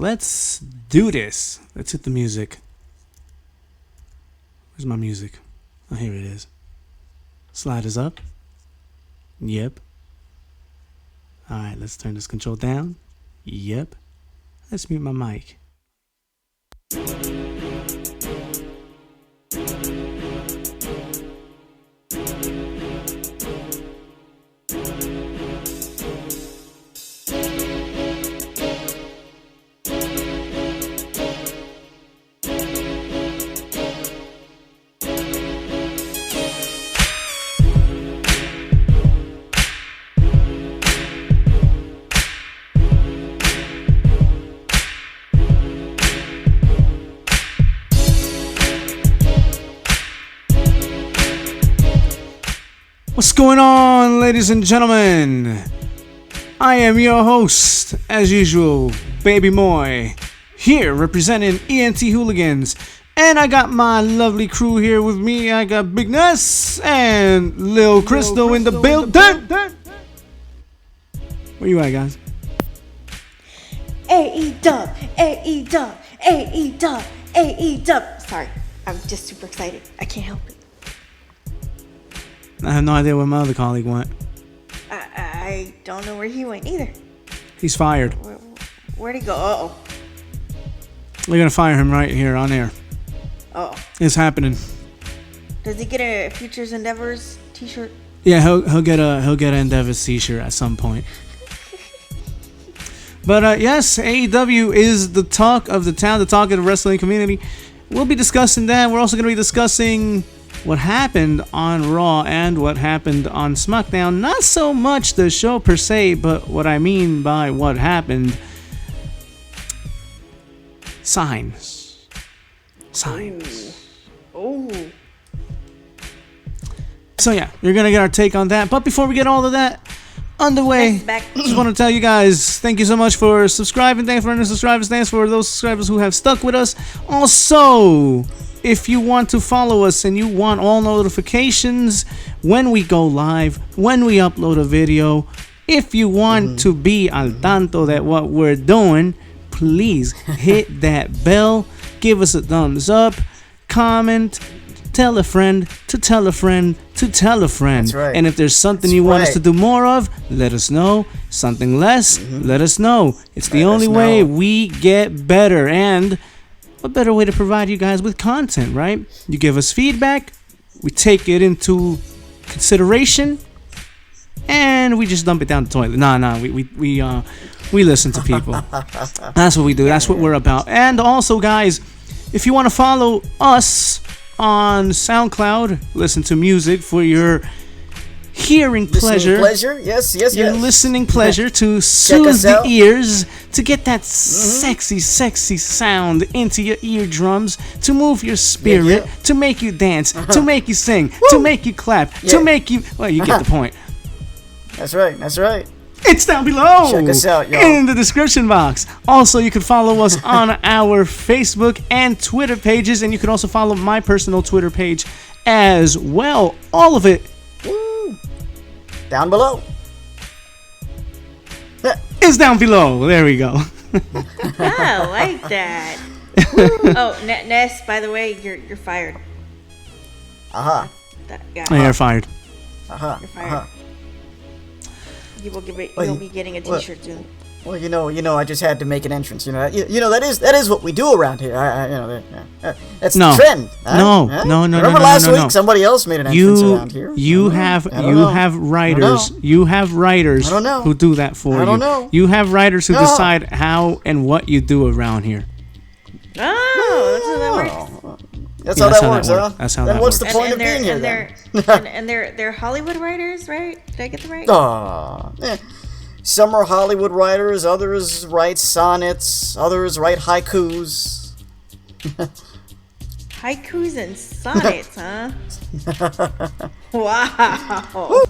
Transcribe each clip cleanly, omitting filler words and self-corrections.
Let's do this. Let's hit the music. Where's my music? Oh, here it is. Sliders up. Yep. Alright, let's turn this control down. Yep. Let's mute my mic. What's going on, ladies and gentlemen? I am your host, as usual, Baby Moy, here representing ENT Hooligans. And I got my lovely crew here with me. I got Big Ness and Lil Crystal in the building. Where you at, guys? AEW, AEW, AEW, AEW. Sorry, I'm just super excited. I can't help it. I have no idea where my other colleague went. I don't know where he went either. He's fired. Where'd he go? Uh-oh. We're gonna fire him right here on air. Uh-oh. It's happening. Does he get a Futures Endeavors t-shirt? Yeah, he'll get an Endeavors t-shirt at some point. But yes, AEW is the talk of the town, the talk of the wrestling community. We'll be discussing that. We're also going to be discussing what happened on Raw and what happened on SmackDown. Not so much the show per se, but what I mean by what happened. Signs. Oh. So yeah, you're going to get our take on that. But before we get all of that underway, just want to tell you guys, thank you so much for subscribing. Thanks for any subscribers. Thanks for those subscribers who have stuck with us. Also, if you want to follow us and you want all notifications when we go live, when we upload a video, if you want to be al tanto that what we're doing, please hit that bell, give us a thumbs up, comment, tell a friend to tell a friend to tell a friend. That's right. And if there's something you want us to do more of, let us know. Something less, let us know. It's the only way we get better. And what better way to provide you guys with content, right? You give us feedback, we take it into consideration, and we just dump it down the toilet. We listen to people. That's what we do. That's what we're about. And also, guys, if you want to follow us on SoundCloud, listen to music for your hearing pleasure. Yes. Your listening pleasure to soothe the ears, to get that sexy sound into your eardrums, to move your spirit, to make you dance, to make you sing, to make you clap, to make you... Well, you get the point. That's right. It's down below. Check us out, y'all. In the description box. Also, you can follow us on our Facebook and Twitter pages, and you can also follow my personal Twitter page as well. All of it down below. Is down below. There we go. I like that. Oh, Ness, by the way, you're fired. You're fired. You're fired. You will you'll be getting a t-shirt soon. Well, you know, I just had to make an entrance. That is what we do around here. That's the trend. No. Remember last week somebody else made an entrance around here. You have writers. You have writers who do that for you. I don't know. You have writers who decide how and what you do around here. Oh, that's how that works. That's how that works, huh? That's how then that what's works. the point of being here then? And they're Hollywood writers, right? Did I get that right? Some are Hollywood writers, others write sonnets, others write haikus. Haikus and sonnets, huh? Wow.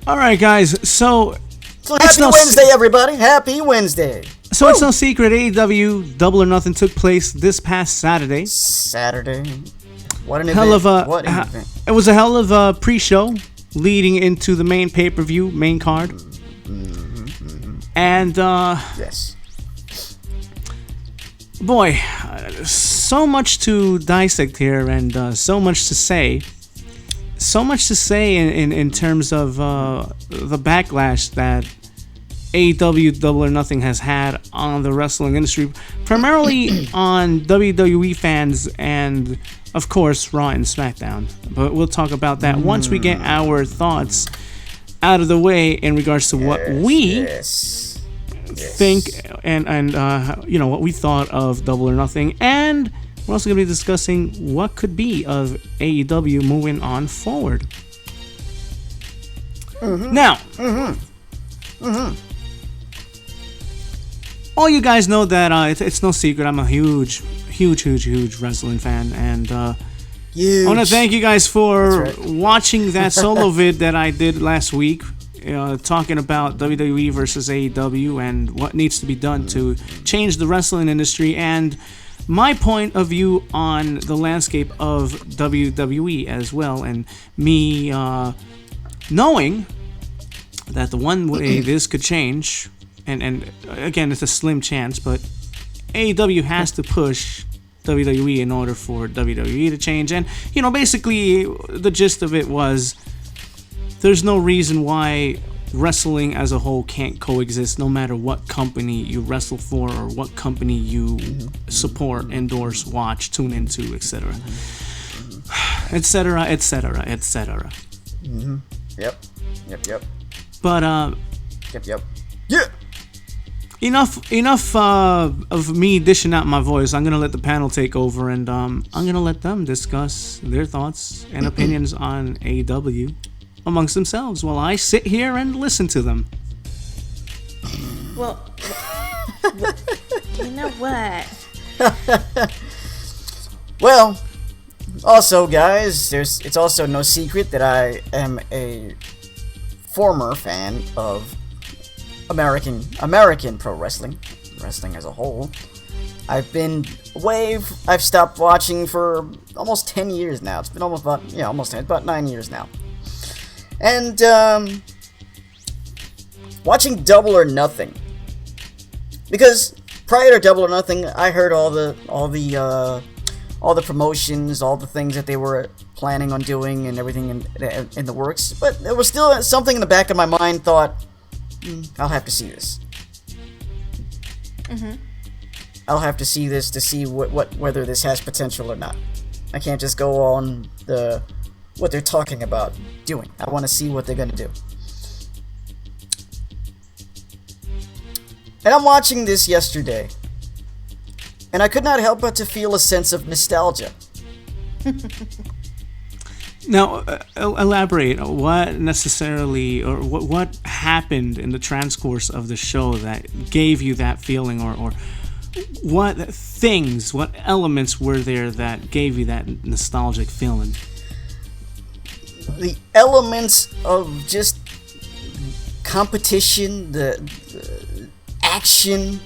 All right, guys. So happy Wednesday, everybody. Happy Wednesday. So it's no secret, AEW Double or Nothing took place this past Saturday. What an event. It was a hell of a pre-show leading into the main pay-per-view, main card. And yes. boy, so much to dissect here, and so much to say. So much to say in terms of the backlash that AEW Double or Nothing has had on the wrestling industry, primarily on WWE fans and, of course, Raw and SmackDown. But we'll talk about that once we get our thoughts out of the way in regards to what we think and what we thought of Double or Nothing. And we're also going to be discussing what could be of AEW moving on forward. Now, all you guys know that it's no secret I'm a huge wrestling fan, and I want to thank you guys for watching that solo vid that I did last week, talking about WWE versus AEW and what needs to be done to change the wrestling industry, and my point of view on the landscape of WWE as well, and me knowing that the one way this could change, and again, it's a slim chance, but AEW has to push WWE in order for WWE to change. And, basically the gist of it was there's no reason why wrestling as a whole can't coexist no matter what company you wrestle for or what company you support, endorse, watch, tune into, etc. etc. etc. etc. Yep. But Yep. Yeah. Enough of me dishing out my voice. I'm gonna let the panel take over, and I'm gonna let them discuss their thoughts and opinions on AEW amongst themselves while I sit here and listen to them. Well, you know what? Well, also, guys, it's also no secret that I am a former fan of American pro wrestling as a whole. I've stopped watching for almost 10 years now. It's been about 9 years now. And watching Double or Nothing, because prior to Double or Nothing, I heard all the promotions, all the things that they were planning on doing, and everything in the works. But there was still something in the back of my mind thought, I'll have to see this. I'll have to see this to see whether this has potential or not. I can't just go on what they're talking about doing. I want to see what they're going to do. And I'm watching this yesterday, and I could not help but to feel a sense of nostalgia. Now, elaborate. What necessarily, or what happened in the transcourse of the show that gave you that feeling, or what things, what elements were there that gave you that nostalgic feeling? The elements of just competition, the action,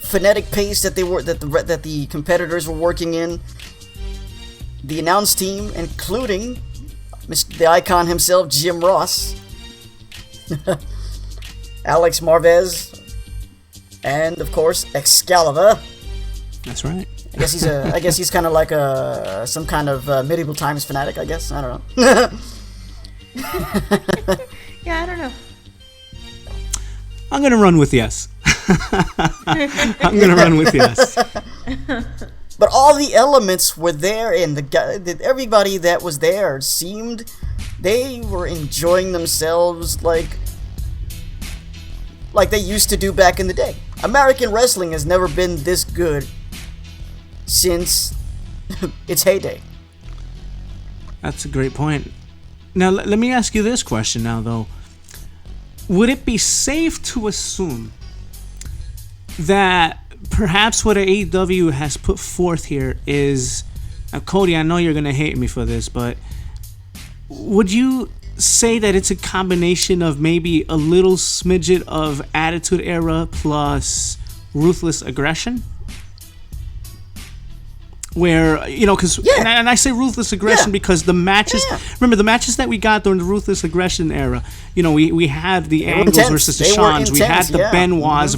frenetic pace that the competitors were working in, the announce team, including the icon himself, Jim Ross, Alex Marvez, and of course Excalibur. That's right. I guess he's kind of like some kind of medieval times fanatic. I guess, I don't know. Yeah, I don't know. I'm gonna run with yes. I'm gonna run with yes. But all the elements were there, and everybody that was there seemed they were enjoying themselves like they used to do back in the day. American wrestling has never been this good since its heyday. That's a great point. Now, let me ask you this question now, though. Would it be safe to assume that perhaps what AEW has put forth here is... Now, Cody, I know you're going to hate me for this, but would you say that it's a combination of maybe a little smidget of Attitude Era plus ruthless aggression? Where, because, and I say ruthless aggression because the matches, remember the matches that we got during the ruthless aggression era, we had the Angles versus the Shawns, we had the Benoits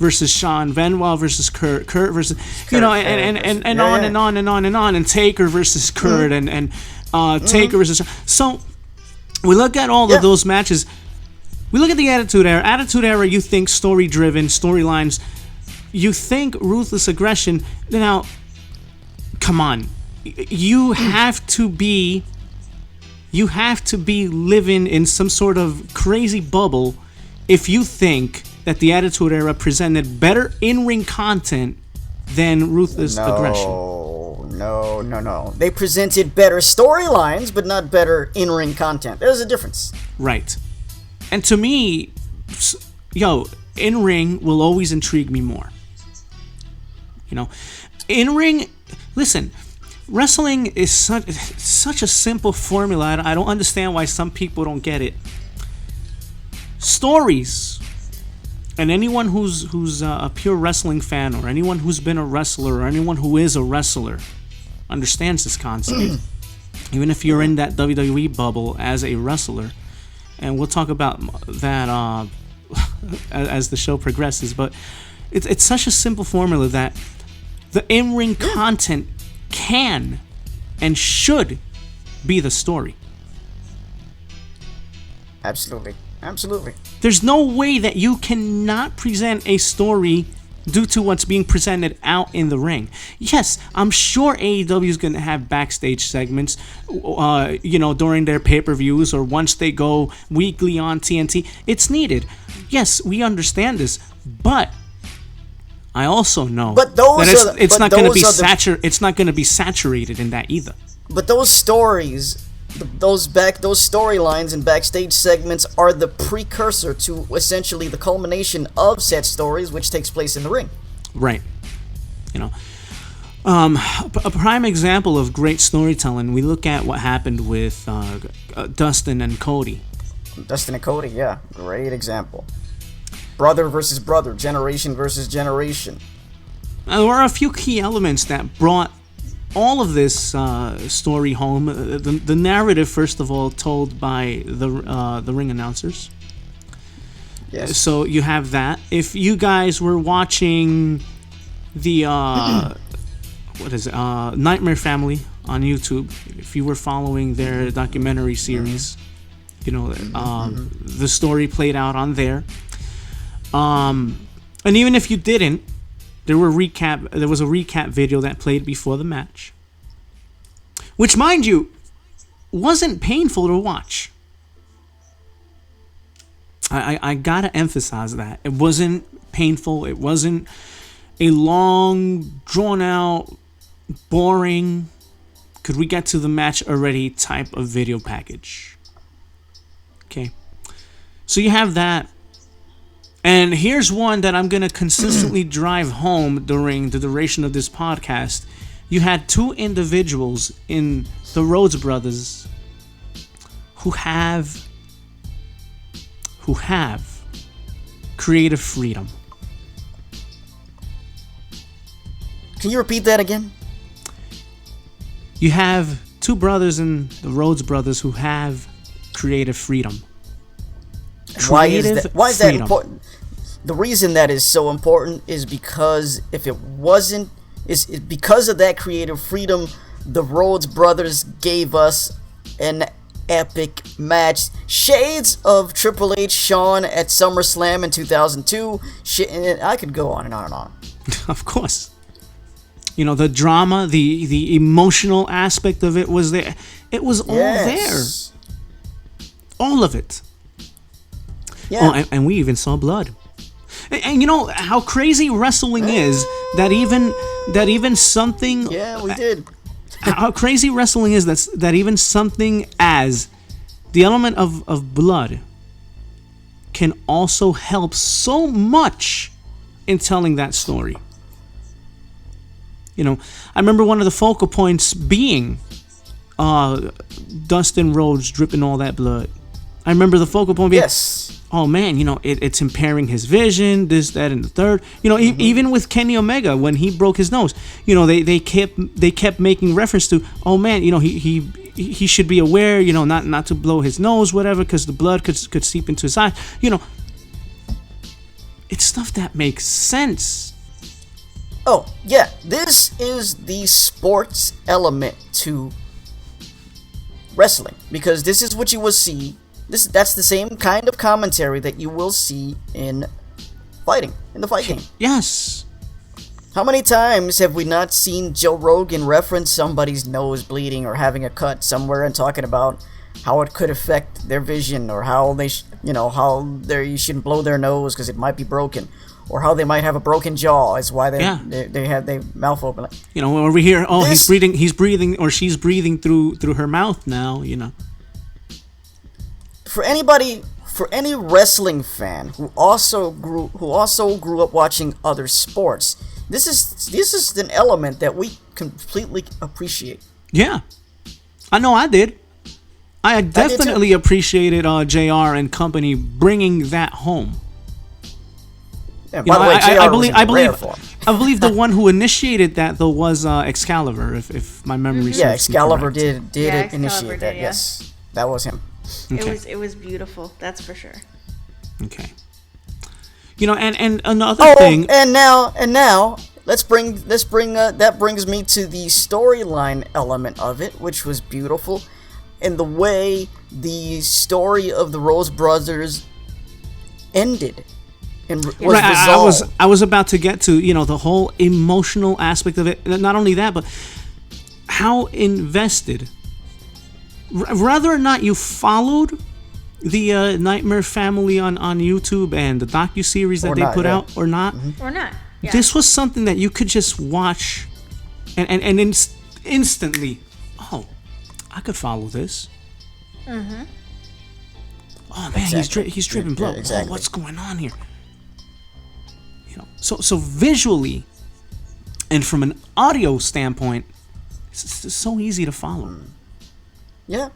versus Sean, Benoit versus Kurt versus Kurt, on yeah. and on and on and on, and Taker versus Kurt and Taker versus. So we look at all of those matches. We look at the Attitude Era. Attitude Era, you think story-driven, storylines. You think ruthless aggression. Now, come on. You have to be living in some sort of crazy bubble if you think that the Attitude Era presented better in-ring content than ruthless aggression. No. They presented better storylines, but not better in-ring content. There's a difference. Right. And to me, in-ring will always intrigue me more. In-ring, listen, wrestling is such a simple formula. I don't understand why some people don't get it. Stories, and anyone who's a pure wrestling fan, or anyone who's been a wrestler, or anyone who is a wrestler, understands this concept. Even if you're in that WWE bubble as a wrestler. And we'll talk about that as the show progresses. But it's such a simple formula that the in-ring content can and should be the story. Absolutely. There's no way that you cannot present a story due to what's being presented out in the ring. Yes, I'm sure AEW is going to have backstage segments, during their pay-per-views or once they go weekly on TNT. It's needed. Yes, we understand this, but I also know that it's not going to be saturated in that either. But those stories, those storylines and backstage segments are the precursor to essentially the culmination of said stories, which takes place in the ring. Right. A prime example of great storytelling, we look at what happened with Dustin and Cody. Yeah, great example. Brother versus brother, generation versus generation. There were a few key elements that brought all of this story home. The narrative, first of all, told by the ring announcers. Yes. So you have that. If you guys were watching the Nightmare Family on YouTube, if you were following their documentary series, the story played out on there. And even if you didn't, there was a recap video that played before the match, which, mind you, wasn't painful to watch. I gotta emphasize that. It wasn't painful. It wasn't a long, drawn out, boring, could we get to the match already type of video package. Okay. So you have that. And here's one that I'm going to consistently drive home during the duration of this podcast. You had two individuals in the Rhodes Brothers who have creative freedom. Can you repeat that again? You have two brothers in the Rhodes Brothers who have creative freedom. Why is that important? The reason that is so important is because if it wasn't, is because of that creative freedom, the Rhodes Brothers gave us an epic match. Shades of Triple H Shawn at SummerSlam in 2002. I could go on and on and on. Of course. You know, the drama, the emotional aspect of it was there. It was all there. All of it. Yeah. Oh, and we even saw blood. And you know how crazy wrestling is that even something. Yeah, we did. How crazy wrestling is that even something as the element of blood can also help so much in telling that story. You know, I remember one of the focal points being Dustin Rhodes dripping all that blood. I remember the focal point being, oh man, you know, it's impairing his vision, this, that, and the third. You know, even with Kenny Omega when he broke his nose, you know, they kept making reference to, oh man, you know, he should be aware, you know, not to blow his nose, whatever, because the blood could seep into his eye. You know, it's stuff that makes sense. Oh, yeah, this is the sports element to wrestling, because this is what you will see. That's the same kind of commentary that you will see in fighting, in the fight game. Yes. How many times have we not seen Joe Rogan reference somebody's nose bleeding or having a cut somewhere and talking about how it could affect their vision, or how they, you shouldn't blow their nose because it might be broken, or how they might have a broken jaw is why they mouth open. You know, over here, he's breathing, or she's breathing through her mouth now. You know. For any wrestling fan who also grew up watching other sports, this is an element that we completely appreciate. Yeah, I know I did. I definitely appreciated JR and company bringing that home. Yeah, by the way, JR I believe the one who initiated that though was Excalibur, if my memory serves me Excalibur correct. did initiate that. Yeah. Yes, that was him. Okay. It was beautiful. That's for sure. Okay. You know, and another thing. and now that brings me to the storyline element of it, which was beautiful, and the way the story of the Rose Brothers ended and was resolved. I was about to get to the whole emotional aspect of it. Not only that, but how invested. Whether or not you followed the Nightmare Family on YouTube and the docuseries that they put out or not. Mm-hmm. Or not. Yeah. This was something that you could just watch and instantly, I could follow this. Mm-hmm. Oh man, exactly. he's dripping blood. Yeah, exactly. Oh, what's going on here? So visually and from an audio standpoint, it's so easy to follow. Yeah,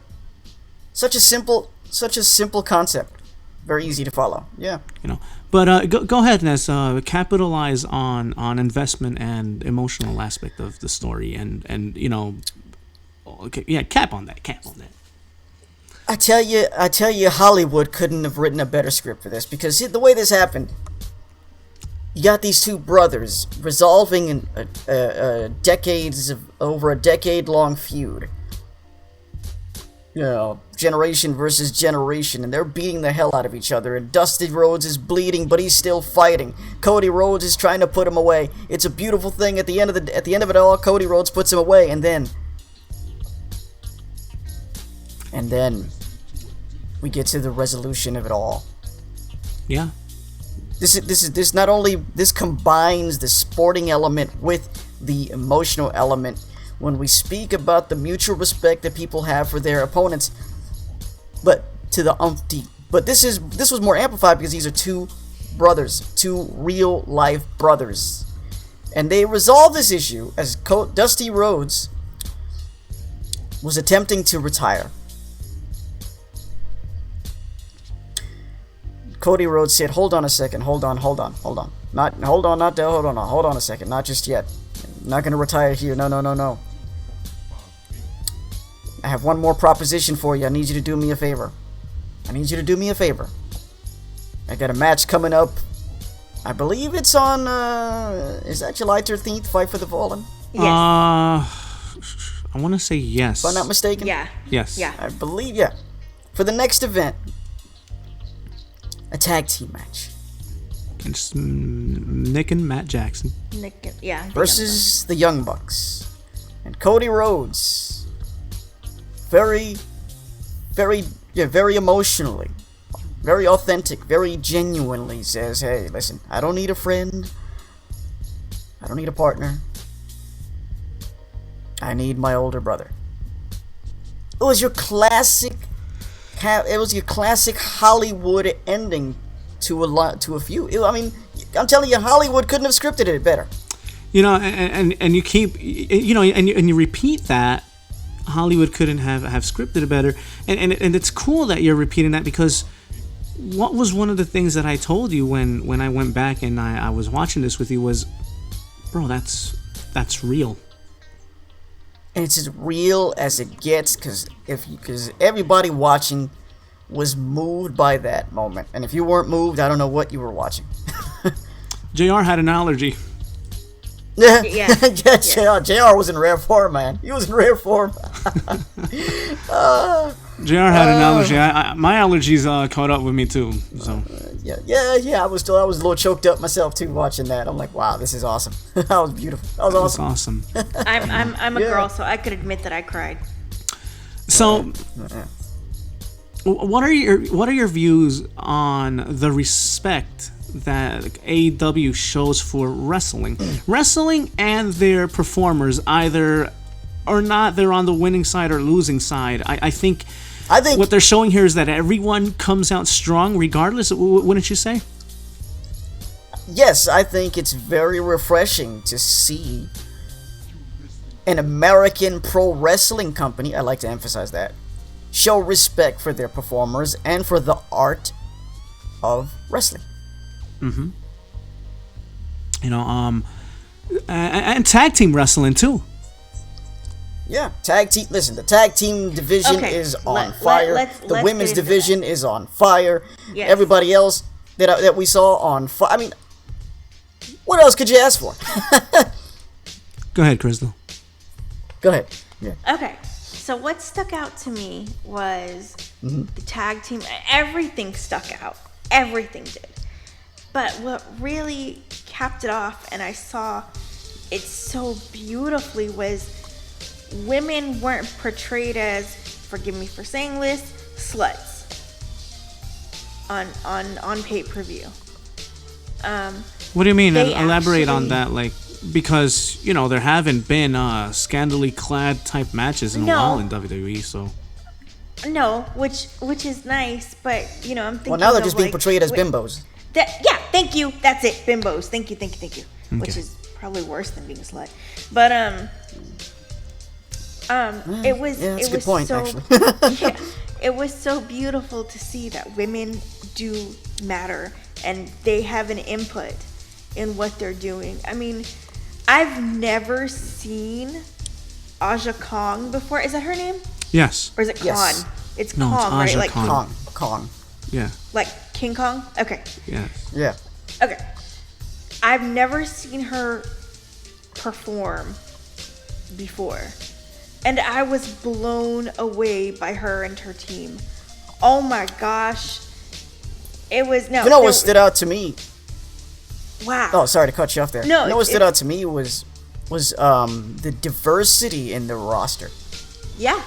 such a simple concept, very easy to follow. Yeah, But go ahead, Ness. Capitalize on investment and emotional aspect of the story, and okay, yeah, cap on that. I tell you, Hollywood couldn't have written a better script for this, because the way this happened, you got these two brothers resolving over a decade-long feud. Generation versus generation, and they're beating the hell out of each other, and Dusty Rhodes is bleeding, but he's still fighting. Cody Rhodes is trying to put him away. It's a beautiful thing. At the end of it all, Cody Rhodes puts him away, and then we get to the resolution of it all. Yeah. This not only combines the sporting element with the emotional element. When we speak about the mutual respect that people have for their opponents, but this was more amplified because these are two brothers, two real life brothers, and they resolved this issue as Dusty Rhodes was attempting to retire. Cody Rhodes said, "Hold on a second, hold on a second, not just yet. I'm not gonna retire here. No. I have one more proposition for you. I need you to do me a favor. I got a match coming up. I believe it's on, is that July 13th, Fight for the Fallen? Yes. I want to say yes. If I'm not mistaken? Yeah. Yes. Yeah. I believe, yeah. For the next event, a tag team match. It's Nick and Matt Jackson. Versus the Young Bucks. And Cody Rhodes, very emotionally, very authentic, very genuinely says, "Hey, listen, I don't need a friend. I don't need a partner. I need my older brother." It was your classic Hollywood ending to a feud. I mean, I'm telling you, Hollywood couldn't have scripted it better. And you keep, and you repeat that. Hollywood couldn't have scripted it better, and it's cool that you're repeating that, because what was one of the things that I told you when I went back and I was watching this with you was, bro, that's real. And it's as real as it gets, because everybody watching was moved by that moment, and if you weren't moved, I don't know what you were watching. JR had an allergy. Yeah, Yeah. JR was in rare form, man. He was in rare form. JR had an allergy. My allergies caught up with me too. So Yeah. I was a little choked up myself too watching that. I'm like, wow, this is awesome. That was beautiful. That was awesome. I'm a girl, so I could admit that I cried. So, what are your views on the respect that AEW shows for wrestling and their performers, either or not they're on the winning side or losing side? I think what they're showing here is that everyone comes out strong regardless. Wouldn't you say? Yes, I think it's very refreshing to see an American pro wrestling company, I like to emphasize that, show respect for their performers and for the art of wrestling. Mm-hmm. You know, and tag team wrestling too. Yeah, tag team. Listen, the tag team division is on fire. The women's division is on fire. Yes. Everybody else that we saw on fire. I mean, what else could you ask for? Go ahead, Crystal. Go ahead. Yeah. Okay, so what stuck out to me was the tag team. Everything stuck out. Everything did. But what really capped it off, and I saw it so beautifully, was women weren't portrayed as, forgive me for saying this, sluts on pay-per-view. What do you mean? They Elaborate on actually- that, like, because there haven't been scandally clad type matches in a while in WWE, so. No, which is nice, but I'm thinking. Well, now they're just being like, portrayed as bimbos. Yeah, thank you. That's it, bimbos. Thank you. Which is probably worse than being a slut. But it was. Yeah, that's it a good was point, so, actually. yeah, it was so beautiful to see that women do matter and they have an input in what they're doing. I mean, I've never seen Aja Kong before. Is that her name? Yes. Or is it Kong? Yes. It's No, it's Kong, right? Aja Like Kong. Kong. Yeah. Like King Kong? Okay. Yes. Yeah. Okay. I've never seen her perform before. And I was blown away by her and her team. Oh my gosh. It was no. You know what stood out to me? Wow. Oh, sorry to cut you off there. No, you know what stood out to me was the diversity in the roster. Yeah.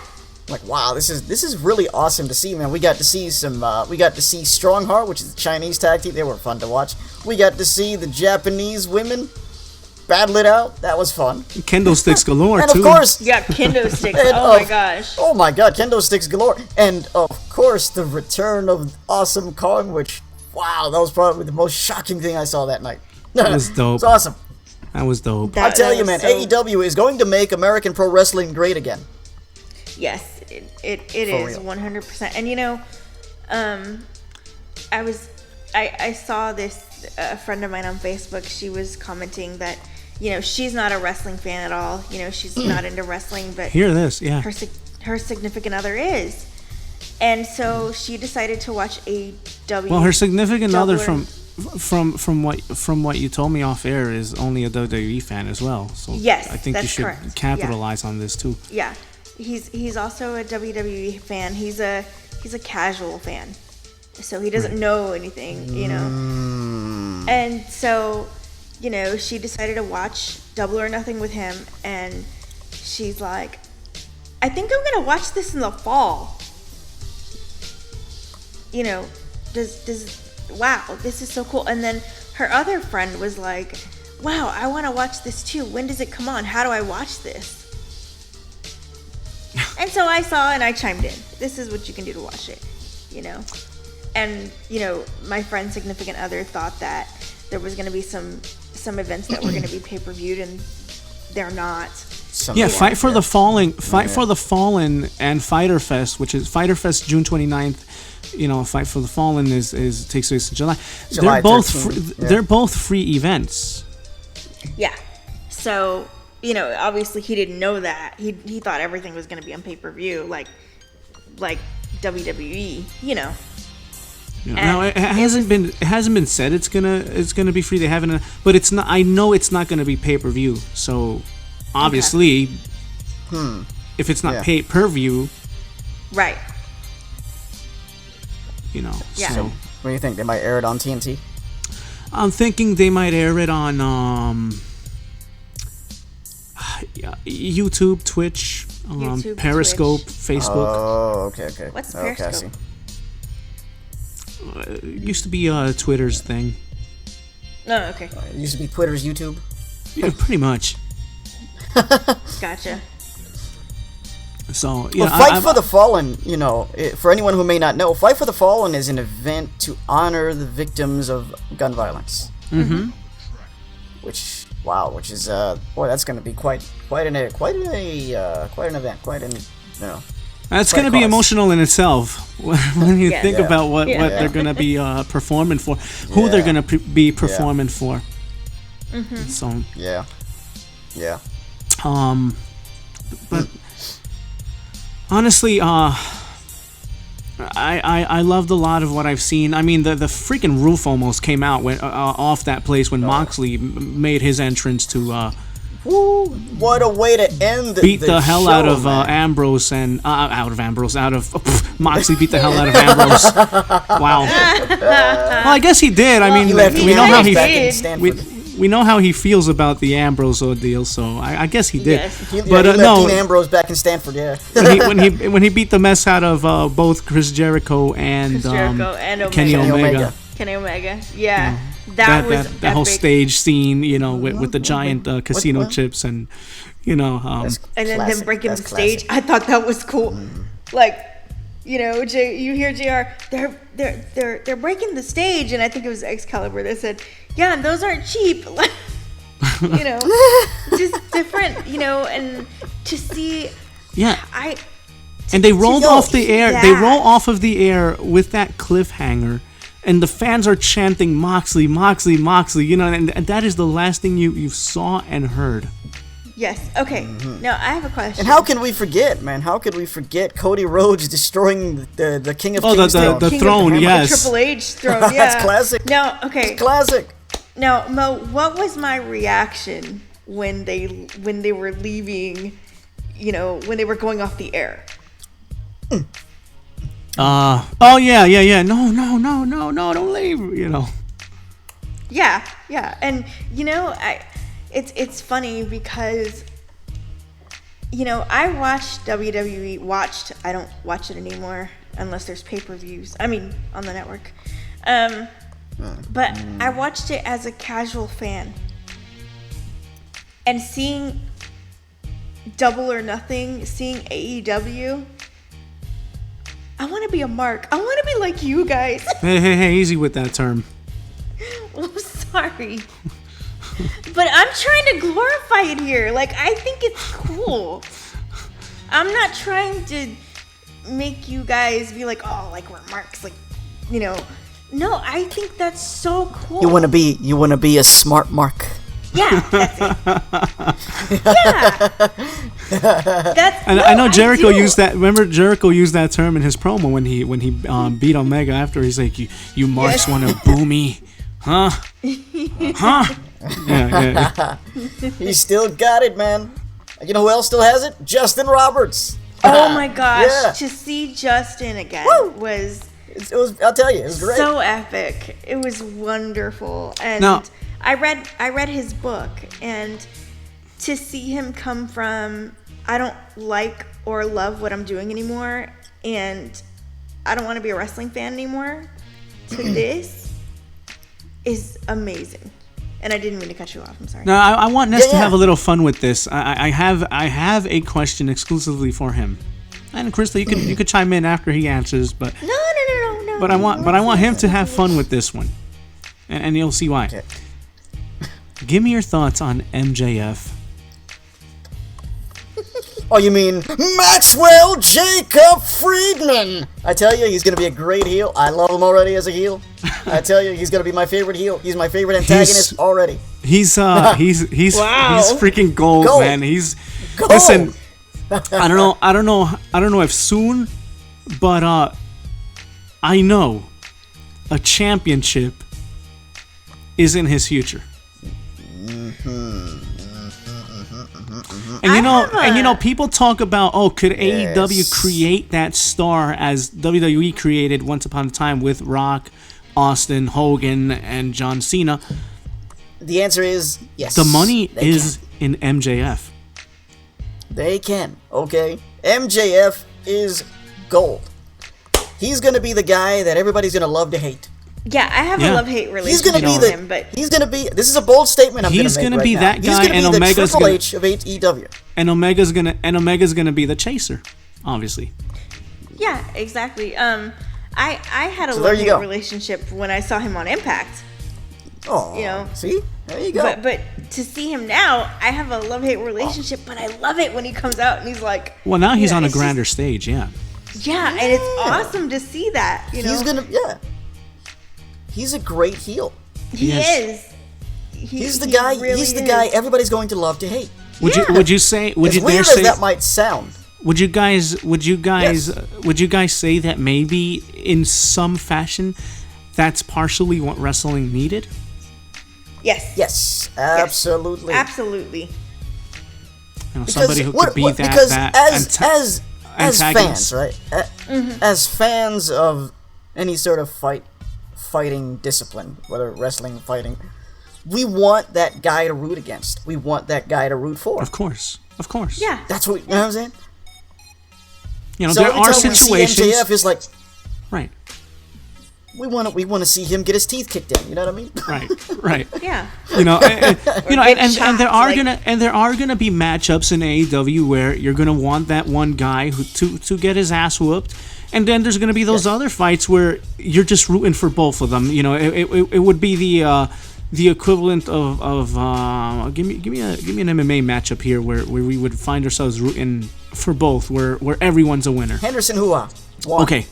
Like, wow, this is really awesome to see, man. We got to see we got to see Strongheart, which is the Chinese tag team. They were fun to watch. We got to see the Japanese women battle it out. That was fun. Kendo sticks galore, And too. of course, Yeah, kendo sticks. and Oh my gosh. Oh my god, kendo sticks galore. And of course, the return of Awesome Kong, which, wow, that was probably the most shocking thing I saw that night. That was dope. It's awesome. That was dope. I tell that you, was man, so- AEW is going to make American pro wrestling great again. Yes, it is real. 100%. And I saw this, a friend of mine on Facebook, she was commenting that, she's not a wrestling fan at all. She's not into wrestling, but Hear this, yeah. her significant other is. And so she decided to watch AEW. Well, her significant other Doubler. from what you told me off air is only a WWE fan as well. So Yes, I think you that's should correct. capitalize on this too. Yeah, he's also a WWE fan. He's a casual fan, so he doesn't know anything, And so, she decided to watch Double or Nothing with him, and she's like, "I think I'm gonna watch this in the fall." Wow, this is so cool. And then her other friend was like, "Wow, I want to watch this too. When does it come on? How do I watch this?" And so I saw and I chimed in. This is what you can do to watch it, And, my friend's significant other thought that there was going to be some events that were going to be pay-per-viewed, and they're not. Fight for the Fallen and Fighter Fest, which is Fighter Fest June 29th. Fight for the Fallen is takes place in July. They're both 13th, they're both free events. Yeah. So, obviously he didn't know that. He thought everything was going to be on pay-per-view like WWE, Now it hasn't been said it's gonna be free. They haven't, but it's not. I know it's not gonna be pay-per-view. So obviously, if it's not pay-per-view, right? Yeah. So what do you think? They might air it on TNT? I'm thinking they might air it on YouTube, Twitch, Periscope, Twitch. Facebook. Oh, okay. What's Okay, I Periscope? see. It used to be Twitter's thing. No, okay. It used to be Twitter's YouTube. Yeah, pretty much. Gotcha. So, Well, Fight for the Fallen, for anyone who may not know, Fight for the Fallen is an event to honor the victims of gun violence. Mm-hmm. Which is that's going to be quite an event, That's going to be emotional in itself when you think about what they're going to be performing for, who they're going to be performing for. Mm-hmm. So but honestly, I loved a lot of what I've seen. I mean, the freaking roof almost came out off that place when Moxley made his entrance to. Woo, what a way to end beat the hell show, out of Ambrose Moxley beat the hell out of Ambrose. Wow. Well, I guess he did. I mean, we know how we know how he feels about the Ambrose ordeal, so I guess he did. Yes. He left Dean Ambrose back in Stanford. Yeah. when he beat the mess out of both Chris Jericho and Kenny Omega. Kenny Omega. Yeah. That was that whole stage scene, with the giant casino chips and and then them breaking the stage. I thought that was cool. Like, you hear JR, they're breaking the stage, and I think it was Excalibur that said, "Yeah, and those aren't cheap." Just different, and to see. Yeah. And they rolled off the air. They roll off of the air with that cliffhanger. And the fans are chanting Moxley, Moxley, Moxley, and that is the last thing you saw and heard. Yes. Okay. Now I have a question. And how can we forget, man? How could we forget Cody Rhodes destroying the King of Kings throne? The throne, yes. The Triple H throne, yeah. That's classic. Now, okay. It's classic. Now, Mo, what was my reaction when they were leaving? When they were going off the air. No, don't leave, Yeah, and it's funny because I watched WWE. I don't watch it anymore unless there's pay-per-views. I mean, on the network. But I watched it as a casual fan, and seeing Double or Nothing, seeing AEW. I want to be a mark. I want to be like you guys. Hey, easy with that term. I'm sorry. But I'm trying to glorify it here. Like, I think it's cool. I'm not trying to make you guys be like, oh, like we're marks. Like, No, I think that's so cool. You want to be a smart mark. Yeah, that's it. Yeah. I know Jericho used that. Remember, Jericho used that term in his promo when he beat Omega after. He's like, "You marks want to boo me, huh? Huh?" Yeah. He still got it, man. You know who else still has it? Justin Roberts. Oh my gosh! To see Justin again was. It was. I'll tell you, it was great. So epic. It was wonderful, and. Now, I read his book, and to see him come from I don't like or love what I'm doing anymore, and I don't want to be a wrestling fan anymore, to this is amazing. And I didn't mean to cut you off. I'm sorry. No, I want Ness to have a little fun with this. I have a question exclusively for him, and Crystal, you could chime in after he answers, but no. But I want him to have fun with this one, and you'll see why. Okay. Give me your thoughts on MJF. Oh, you mean Maxwell Jacob Friedman? I tell you, he's going to be a great heel. I love him already as a heel. I tell you, he's going to be my favorite heel. He's my favorite antagonist already. He's wow. he's freaking gold, man. He's gold. Listen, I don't know if soon, but I know a championship is in his future. And you know, people talk about, could AEW create that star as WWE created once upon a time with Rock, Austin, Hogan, and John Cena? The answer is yes. The money is in MJF. They can, okay? MJF is gold. He's gonna be the guy that everybody's gonna love to hate. Yeah, I have a love-hate relationship with him, but he's gonna be. This is a bold statement I'm gonna make. He's gonna right be now. that guy, he's gonna and be Omega's the Triple H of AEW. And Omega's gonna be the chaser, obviously. Yeah, exactly. I had a So there you love-hate go. relationship when I saw him on Impact. Oh, You know, see, there you go. But to see him now, I have a love-hate relationship. But I love it when he comes out and he's like, Well, now he's on a it's grander stage, yeah. Yeah, and it's awesome to see that. You know, He's a great heel. He is. He's the guy. Really He's the guy everybody's going to love to hate. Would you say? Would As you weird dare as say? that might sound. Would you guys say that maybe in some fashion that's partially what wrestling needed? Yes. Yes, absolutely. Absolutely. You know, somebody who could be that because that as antagonist. fans, right? As fans of any sort of fighting discipline, whether wrestling, fighting, we want that guy to root against. We want that guy to root for. Of course. Yeah. That's what, you know what I'm saying? You know, So there every are time we see situations. MJF is like, Right. we want to see him get his teeth kicked in. You know what I mean? Right. Yeah. You know, and there are chopped, gonna be matchups in AEW where you're gonna want that one guy to get his ass whooped, and then there's gonna be those other fights where you're just rooting for both of them. You know, it would be the equivalent of give me an MMA matchup here where we would find ourselves rooting for both, where everyone's a winner. Henderson Hua. Okay.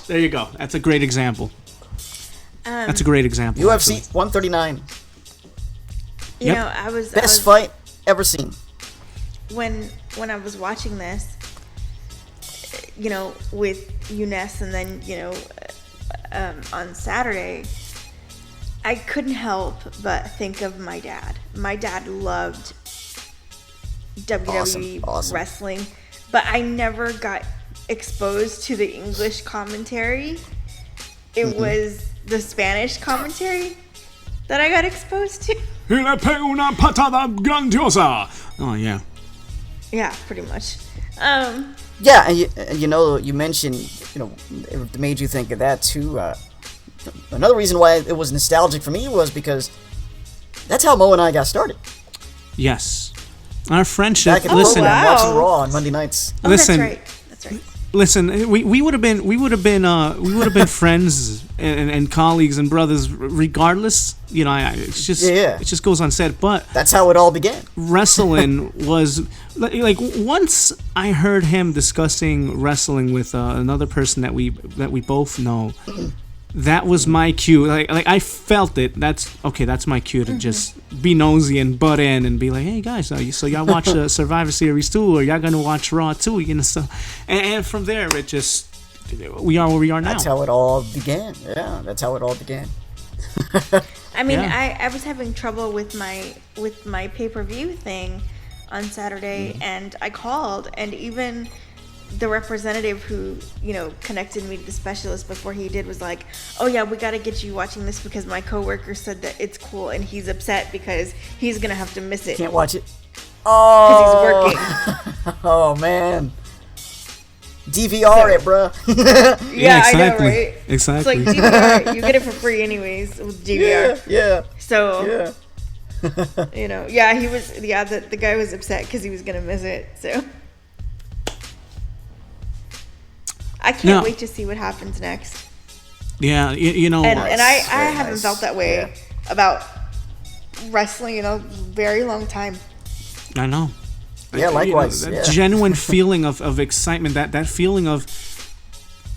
There you go. That's a great example. That's a great example. UFC actually. 139. You know, I was Best fight ever seen. when I was watching this, you know, with Ness, and then on Saturday, I couldn't help but think of my dad. My dad loved WWE Awesome. wrestling, but I never got exposed to the English commentary. It was the Spanish commentary that I got exposed to. Le pego una patada grandiosa. Oh yeah. Yeah, pretty much. Yeah, and you mentioned, it made you think of that too. Another reason why it was nostalgic for me was because that's how Mo and I got started. Yes. Our friendship. Back in Listen. Oakland, watching Raw on Monday nights. Oh, Listen. That's right. Listen, we would have been friends and colleagues and brothers regardless. You know, it just goes unsaid. But That's how it all began. wrestling was like once I heard him discussing wrestling with another person that we both know. That was my cue. Like I felt it. That's my cue to just be nosy and butt in and be like, hey guys, so y'all watch Survivor Series too, or y'all gonna watch Raw too? You know, so and from there it just we are where we are now. That's how it all began. Yeah, that's how it all began. I mean, Yeah. I was having trouble with my pay-per-view thing on Saturday, and I called, and even the representative who, connected me to the specialist before he did was like, oh yeah, we got to get you watching this because my coworker said that it's cool and he's upset because he's going to have to miss it. Can't watch it. Because he's working. Oh man. DVR it, bro. Yeah, exactly. I know, right? Exactly. It's like DVR, you get it for free anyways with DVR. Yeah. So, Yeah. he was, the guy was upset because he was going to miss it, so. I can't wait to see what happens next. Yeah, you know. And I Very haven't nice. felt that way about wrestling in a very long time. I know. Yeah, likewise. That Yeah. genuine feeling of excitement, that feeling of,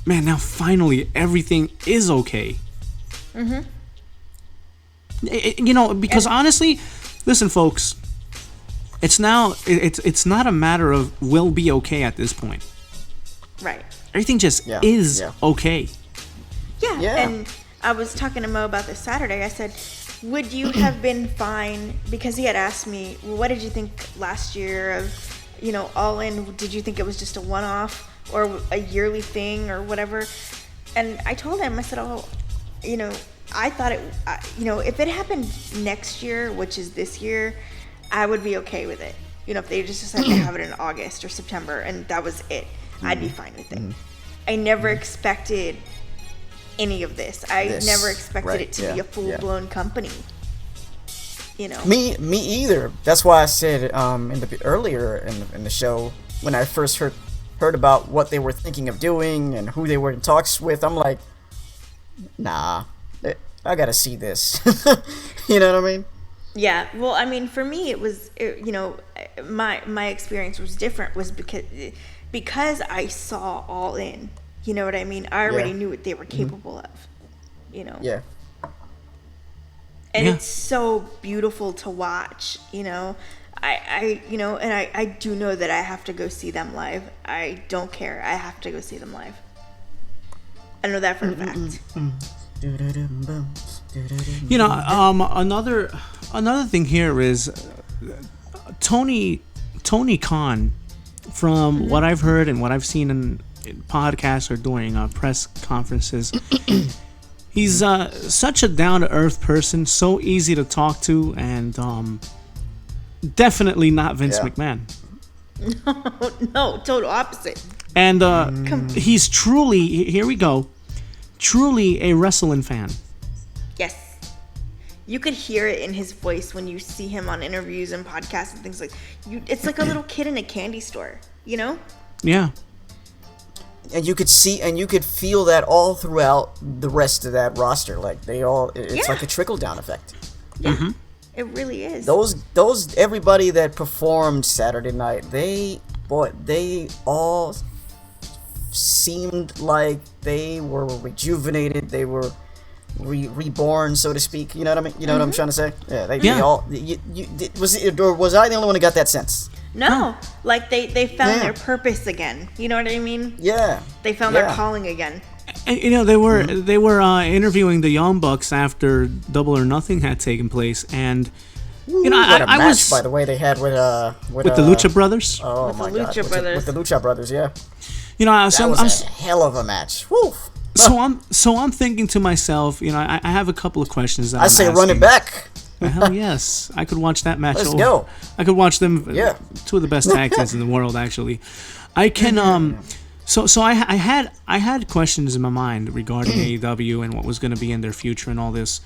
man, now finally everything is okay. Because honestly, listen, folks, it's not a matter of will be okay at this point. Right. Everything just is okay. Yeah, Yeah. And I was talking to Mo about this Saturday. I said, would you have been fine? Because he had asked me, well, what did you think last year of, All In? Did you think it was just a one-off or a yearly thing or whatever? And I told him, I said, I thought if it happened next year, which is this year, I would be okay with it. If they just decided to have it in August or September and that was it, I'd be fine with it. I never expected any of this. I never expected it to be a full-blown company. Me either. That's why I said earlier in the show when I first heard about what they were thinking of doing and who they were in talks with. I'm like, nah, I gotta see this. You know what I mean? Yeah. Well, I mean, for me, my experience was different. Was because I saw All In. You know what I mean? I already knew what they were capable of. Yeah. And it's so beautiful to watch. I do know that I have to go see them live. I don't care. I have to go see them live. I know that for a fact. Another thing here is Tony Khan, from what I've heard and what I've seen in podcasts or during press conferences, he's such a down-to-earth person, so easy to talk to, and definitely not Vince McMahon. No, total opposite. And he's truly a wrestling fan. Yes. You could hear it in his voice when you see him on interviews and podcasts and things like it's like a little kid in a candy store, Yeah. And you could see and you could feel that all throughout the rest of that roster. Like it's like a trickle down effect. Yeah. It really is. Those everybody that performed Saturday night, they all seemed like they were rejuvenated. They were reborn, so to speak. You know what I mean? You know what I'm trying to say? Yeah. They all. Was I the only one who got that sense? No, like they found their purpose again. You know what I mean? Yeah. They found their calling again. And, they were interviewing the Young Bucks after Double or Nothing had taken place, and what a match, by the way, they had with the Lucha Brothers. Oh with my the God, Lucha Brothers. with the Lucha Brothers, yeah. That was a hell of a match. Woo. So I'm thinking to myself, I have a couple of questions that I say run it back. Hell yes, I could watch that match. Let's go. I could watch them. Yeah. Two of the best tag teams in the world, actually. I can So I had questions in my mind regarding AEW and what was going to be in their future and all this,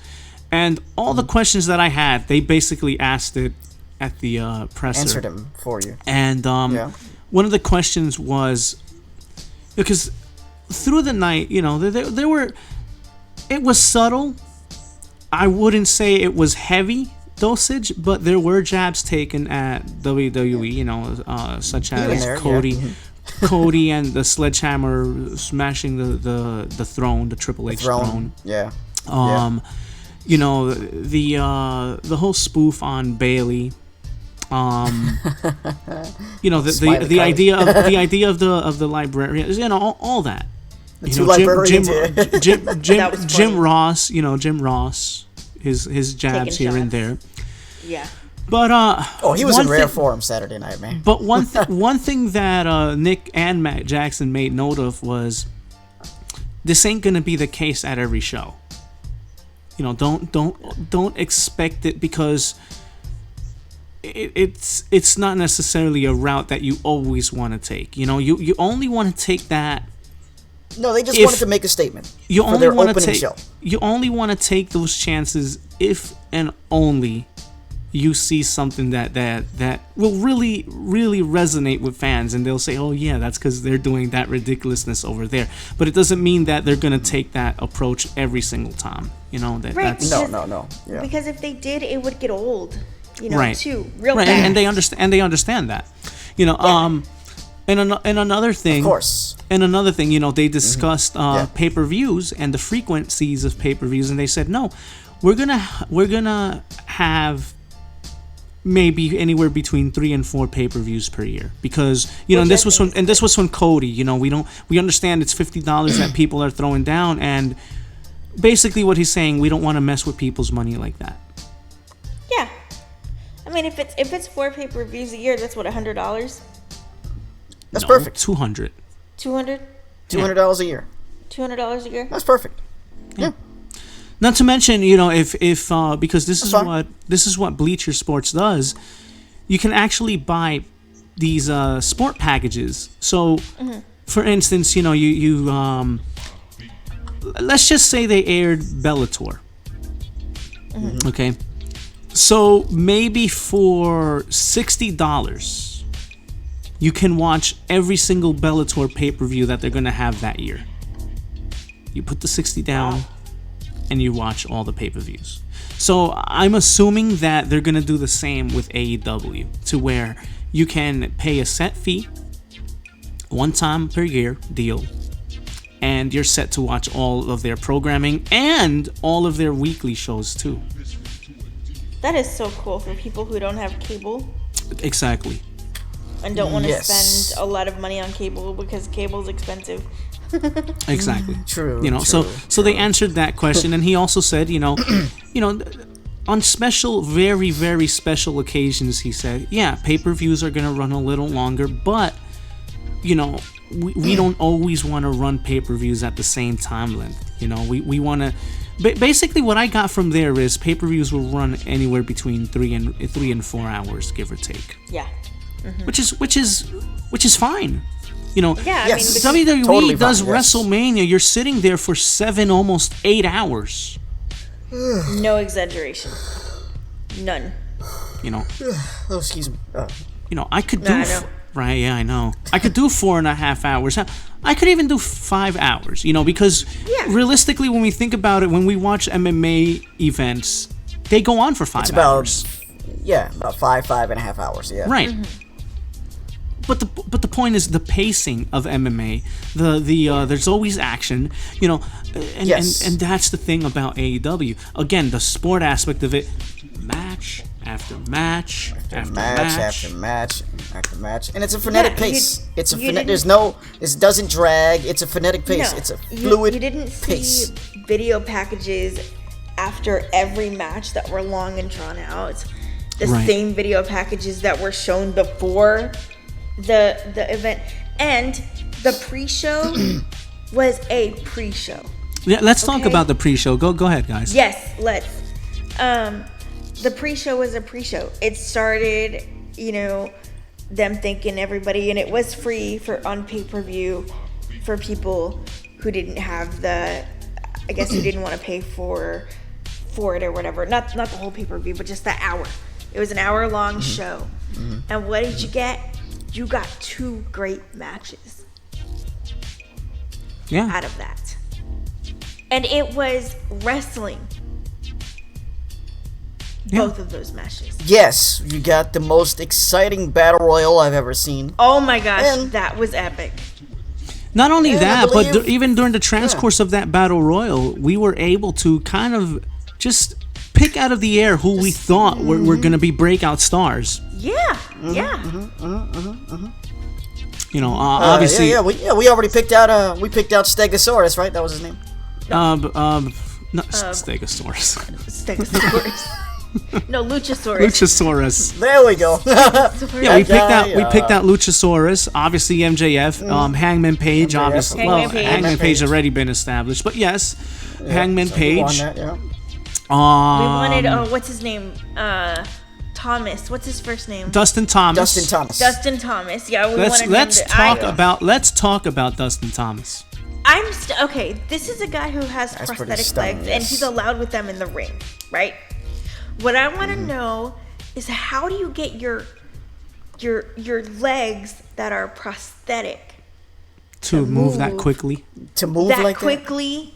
and all the questions that I had, they basically asked it at the presser. Answered them for you. And one of the questions was, because through the night, there were, it was subtle. I wouldn't say it was heavy dosage, but there were jabs taken at WWE, such as Cody. Yeah. Cody and the sledgehammer smashing the throne, the Triple H throne. Yeah. The whole spoof on Bailey. The idea of the librarian, all that. The two librarians. Jim Ross, his jabs Taking here and shots. there. Yeah. But he was in rare form Saturday night, man. But one thing that Nick and Matt Jackson made note of was, this ain't gonna be the case at every show. Don't expect it, because it's not necessarily a route that you always want to take. You only want to take that. No, they just wanted to make a statement. You for only their want to opening take. show. You only want to take those chances if and only you see something that will really, really resonate with fans, and they'll say, "Oh yeah, that's because they're doing that ridiculousness over there." But it doesn't mean that they're gonna take that approach every single time. Right, That's No. Yeah. Because if they did, it would get old. Right. Too real right, fast. and they understand that. And another thing, Of course. And another thing, they discussed pay-per-views and the frequencies of pay-per-views, and they said, no, we're gonna have maybe anywhere between 3 and 4 pay-per-views per year, because and this was from Cody. We understand it's $50 that people are throwing down, and basically what he's saying, we don't want to mess with people's money like that. Yeah. I mean, if it's 4 pay-per-views a year, that's what, $100? That's perfect. 200. 200? $200 a year. $200 a year? That's perfect. Yeah. Not to mention, if because this That's is what Bleacher Sports does, you can actually buy these sport packages. So, for instance, you let's just say they aired Bellator. Okay, so maybe for $60, you can watch every single Bellator pay-per-view that they're gonna have that year. You put the $60 down, and you watch all the pay-per-views. So I'm assuming that they're gonna do the same with AEW, to where you can pay a set fee, one time per year deal, and you're set to watch all of their programming and all of their weekly shows too. That is so cool for people who don't have cable. Exactly. And don't want to spend a lot of money on cable because cable's expensive. Exactly. True. So they answered that question, and he also said, on special, very, very special occasions, he said, yeah, pay-per-views are gonna run a little longer, but we don't always want to run pay-per-views at the same time length. We want to. Basically, what I got from there is pay-per-views will run anywhere between 3 and 4 hours, give or take. Yeah. Which is fine. Yeah, Yes. I mean, WWE Totally does fine, yes. WrestleMania. You're sitting there for 7, almost 8 hours. no exaggeration. None. Oh, excuse me. I could do. I know. Right? Yeah, I know. I could do 4.5 hours. I could even do 5 hours. Because realistically, when we think about it, when we watch MMA events, they go on for 5 hours. About 5.5 hours. Yeah. Right. But the point is the pacing of MMA. There's always action, and that's the thing about AEW. Again, the sport aspect of it, match after match after match, and it's a frenetic pace. It doesn't drag. It's a frenetic pace. No, it's a fluid You didn't pace. see video packages after every match that were long and drawn out. The same video packages that were shown before the event, and the pre-show was a pre-show. Yeah, let's talk about the pre-show. Go ahead, guys. Yes, let's. The pre-show was a pre-show. It started, them thanking everybody, and it was free on pay-per-view for people who didn't have who didn't want to pay for it or whatever. Not the whole pay-per-view, but just the hour. It was an hour-long show. And what did you get? You got 2 great matches out of that. And it was wrestling. Both of those matches. Yes, you got the most exciting battle royal I've ever seen. Oh my gosh, that was epic. Not only that, but even during the transcourse Yeah. of that battle royal, we were able to kind of just pick out of the air who we thought were going to be breakout stars. Yeah, You know, obviously. We already picked out. We picked out Stegosaurus, right? That was his name. Not Stegosaurus. Stegosaurus. No, Luchasaurus. Luchasaurus. There we go. Yeah, we picked out Luchasaurus. Obviously, MJF. Hangman Page. MJF. Obviously, Hangman Page already been established, but yes, Hangman Page. We wanted. What's his name? Thomas. What's his first name? Dustin Thomas. Dustin Thomas. Yeah, Let's talk about Dustin Thomas. Okay. This is a guy who has prosthetic legs, and he's allowed with them in the ring, right? What I want to know is how do you get your legs that are prosthetic to move that quickly? To move that like quickly,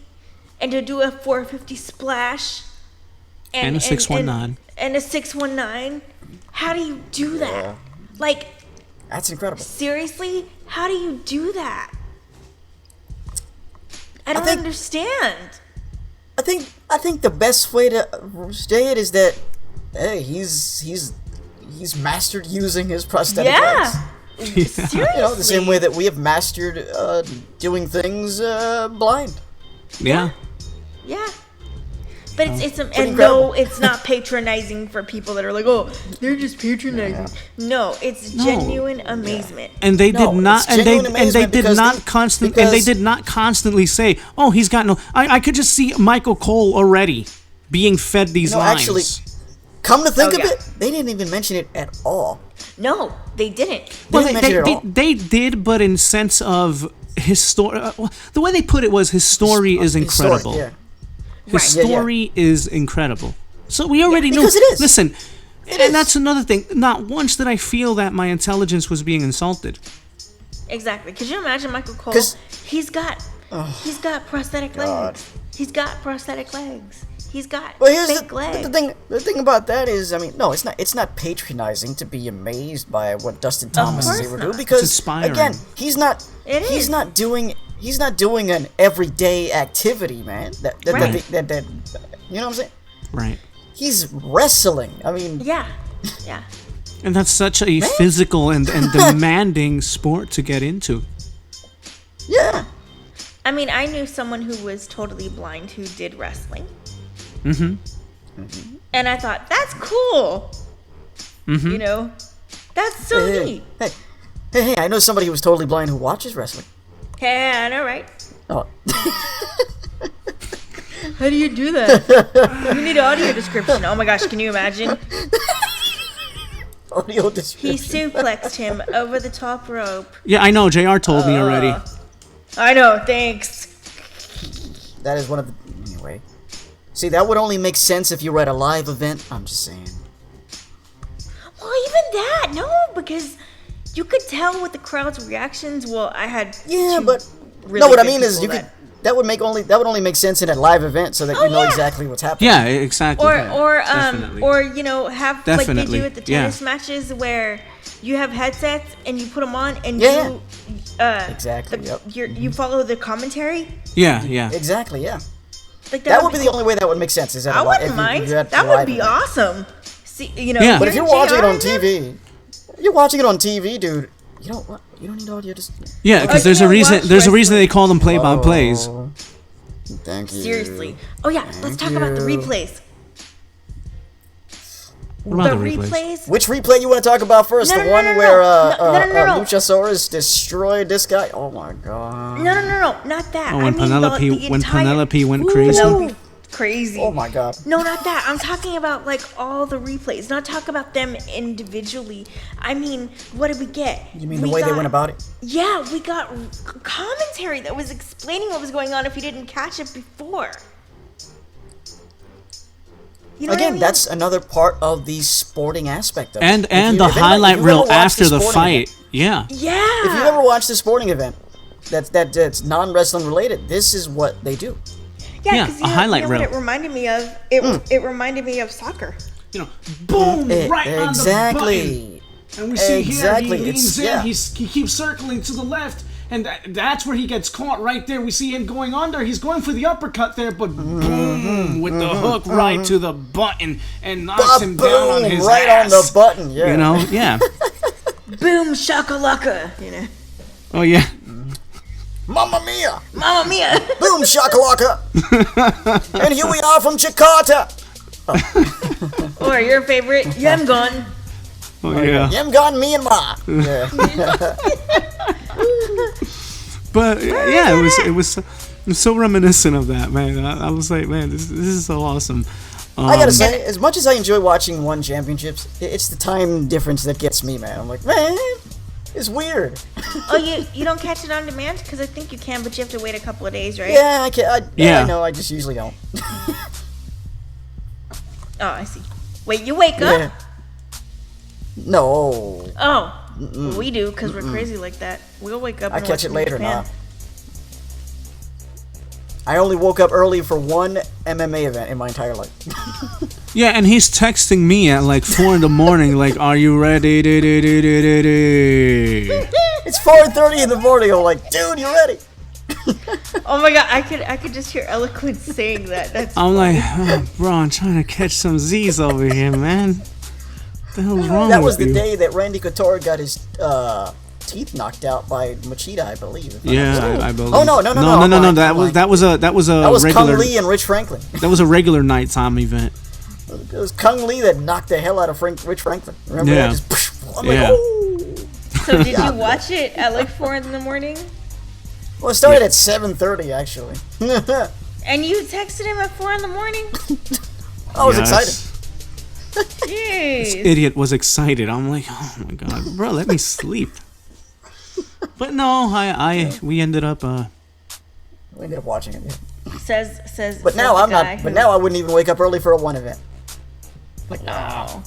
and to do a 450 splash and a 619. And a 619. How do you do that? Like, that's incredible. Seriously, how do you do that? I don't understand. I think the best way to say it is that he's mastered using his prosthetic legs. Seriously. The same way that we have mastered doing things blind. Yeah. But it's not patronizing for people that are like, oh, they're just patronizing. No, it's genuine amazement. And they did not, and they did not because constantly say, oh, he's got no. I could just see Michael Cole already being fed these lines. Actually, come to think of it, they didn't even mention it at all. No, they didn't. Well, they did, but in sense of his story. The way they put it was his story is incredible. His story is incredible. So we already knew. Because it is. Listen, that's another thing. Not once did I feel that my intelligence was being insulted. Exactly. Could you imagine Michael Cole? He's got prosthetic legs. He's got prosthetic legs. He's got fake legs. The thing about that is, I mean, no, it's not patronizing to be amazed by what Dustin Thomas is able to do, because again, he's not doing an everyday activity, man. That you know what I'm saying? Right. He's wrestling. I mean, yeah. And that's such a physical and demanding sport to get into. Yeah. I mean, I knew someone who was totally blind who did wrestling. And I thought, that's cool. You know, that's so neat. Hey, I know somebody who was totally blind who watches wrestling. Hey, I know, right? Oh. How do you do that? You need an audio description. Oh my gosh, can you imagine? Audio description. He suplexed him over the top rope. Yeah, I know. JR told me already. I know, thanks. That is one of the... Anyway. See, that would only make sense if you were at a live event. I'm just saying. Well, even that, no, because you could tell with the crowd's reactions. Well, I had but really no, what I mean is that would only make sense in a live event, so that you know exactly what's happening. Yeah, exactly. Or you know, have like they do at the tennis matches where you have headsets and you put them on and you exactly. You follow the commentary. Yeah. Exactly. Yeah. Like that would be the only way that would make sense. Is that I wouldn't mind. That would be awesome. See, you know. Yeah. But if you're watching it on TV, dude, you don't need audio. Yeah, because there's a reason. There's a reason they call them play-by-plays. Thank you. Seriously. Oh yeah, let's talk about the replays. What about the replays? Which replay you want to talk about first? The one where Luchasaurus destroyed this guy? Oh my god. No, not that. Oh, when Penelope went crazy. Crazy. Oh my god. No, not that. I'm talking about like all the replays. Not talk about them individually. I mean, what did we get? You mean the way they went about it? Yeah, we got commentary that was explaining what was going on if you didn't catch it before. You know Again, that's another part of the sporting aspect of it. And the highlight reel after the fight. Yeah. Yeah. If you ever watch the sporting event that's non-wrestling related, this is what they do. Yeah, because highlight reel. What it reminded me of? It reminded me of soccer. You know, boom, right on the button. And we see here, he leans in, he keeps circling to the left, and that's where he gets caught right there. We see him going under. He's going for the uppercut there, but boom, with the hook right to the button and knocks him down on his right ass. On the button, yeah. You know, yeah. Boom, shakalaka, you know. Oh, yeah. Mamma mia! Mamma mia! Boom shakalaka! And here we are from Jakarta! Or your favorite, Yemgon. Oh, yeah. Yemgon Myanmar! Yeah. But, yeah, it was so reminiscent of that, man. I was like, man, this is so awesome. I gotta say, as much as I enjoy watching One Championships, it's the time difference that gets me, man. I'm like, man... It's weird. Oh, you don't catch it on demand? Because I think you can, but you have to wait a couple of days, right? Yeah, I can. I know. I just usually don't. Oh, I see. Wait, you wake up? No. Oh, well, we do because we're crazy like that. We'll wake up. I catch it later now. I only woke up early for one MMA event in my entire life. Yeah, and he's texting me at like 4 in the morning, like, "Are you ready?" It's 4:30 in the morning. I'm like, dude, you ready? Oh my god, I could just hear Eloquent saying that. I'm like, bro, I'm trying to catch some Z's over here, man. What the hell's wrong with you? That was the day that Randy Couture got his teeth knocked out by Machida, I believe. Yeah, I believe. Oh no! That was a That was regular. Kung Lee and Rich Franklin. That was a regular nighttime event. It was Kung Lee that knocked the hell out of Rich Franklin. Remember Yeah. that? Just, I'm Yeah. like, oh. So did you watch it at like 4 in the morning? Well, it started at 7:30 actually. And you texted him at 4 in the morning? I was Yes. excited. Jeez. Idiot was excited. I'm like, oh my god, bro, let me sleep. But no, we ended up. We ended up watching it. Yeah. Says. But now I'm not. But now I wouldn't even wake up early for a one event. Like, No.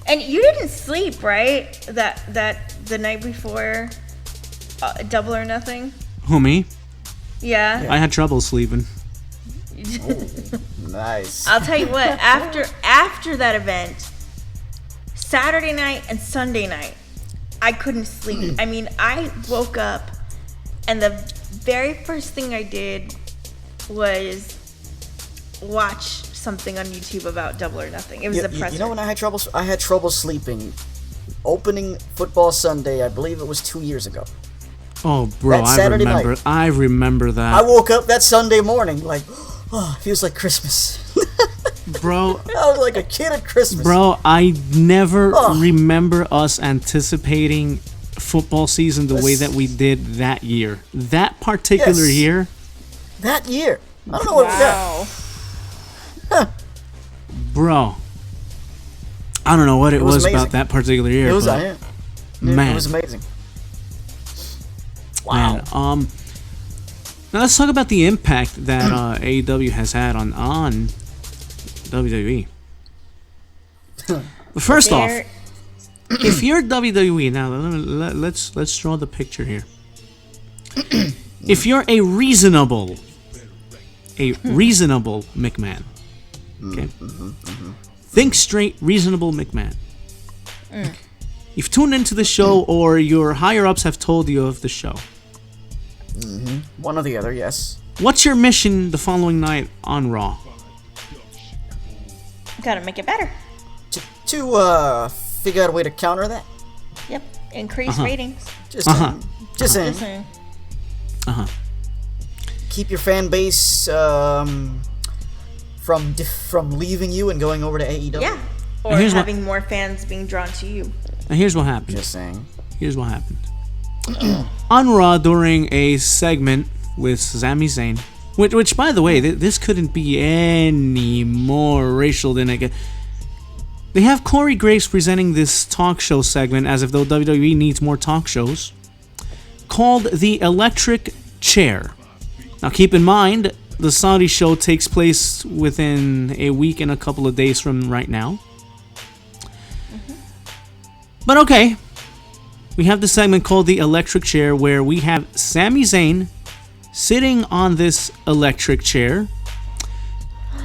And you didn't sleep, right? That the night before, Double or Nothing. Who, me? Yeah. I had trouble sleeping. nice. I'll tell you what. After that event, Saturday night and Sunday night, I couldn't sleep. I mean, I woke up, and the very first thing I did was watch something on YouTube about Double or Nothing. It was the presser. You know when I had trouble? I had trouble sleeping. Opening Football Sunday, I believe it was 2 years ago. Oh, bro, That Saturday I remember that. I woke up that Sunday morning like, oh, it feels like Christmas. Bro, I was like a kid at Christmas. bro, I never Oh. remember us anticipating football season the way that we did that year. That particular Yes. year, That year. I don't know what. Yeah. Wow. bro. I don't know what it was was amazing. about that particular year. It was. but, Yeah, man. It was amazing. Wow. Man, now let's talk about the impact that AEW has had on WWE. But first off, There- if you're WWE now, let's draw the picture here. If you're a reasonable McMahon, okay, think straight, reasonable McMahon. You've tuned into the show, or your higher ups have told you of the show. One or the other, yes. What's your mission the following night on Raw? Gotta make it better. To figure out a way to counter that. Yep. Increase ratings. Just saying. Just saying. Just saying. Keep your fan base from leaving you and going over to AEW. Yeah. Or here's what- having more fans being drawn to you. Now here's what happened. Just saying. Here's what happened. On Raw, during a segment with Sami Zayn, which by the way, this couldn't be any more racial than it get. They have Corey Graves presenting this talk show segment as if though WWE needs more talk shows, called the Electric Chair. Now keep in mind, the Saudi show takes place within a week and a couple of days from right now. But okay, we have the segment called the Electric Chair, where we have Sami Zayn sitting on this electric chair.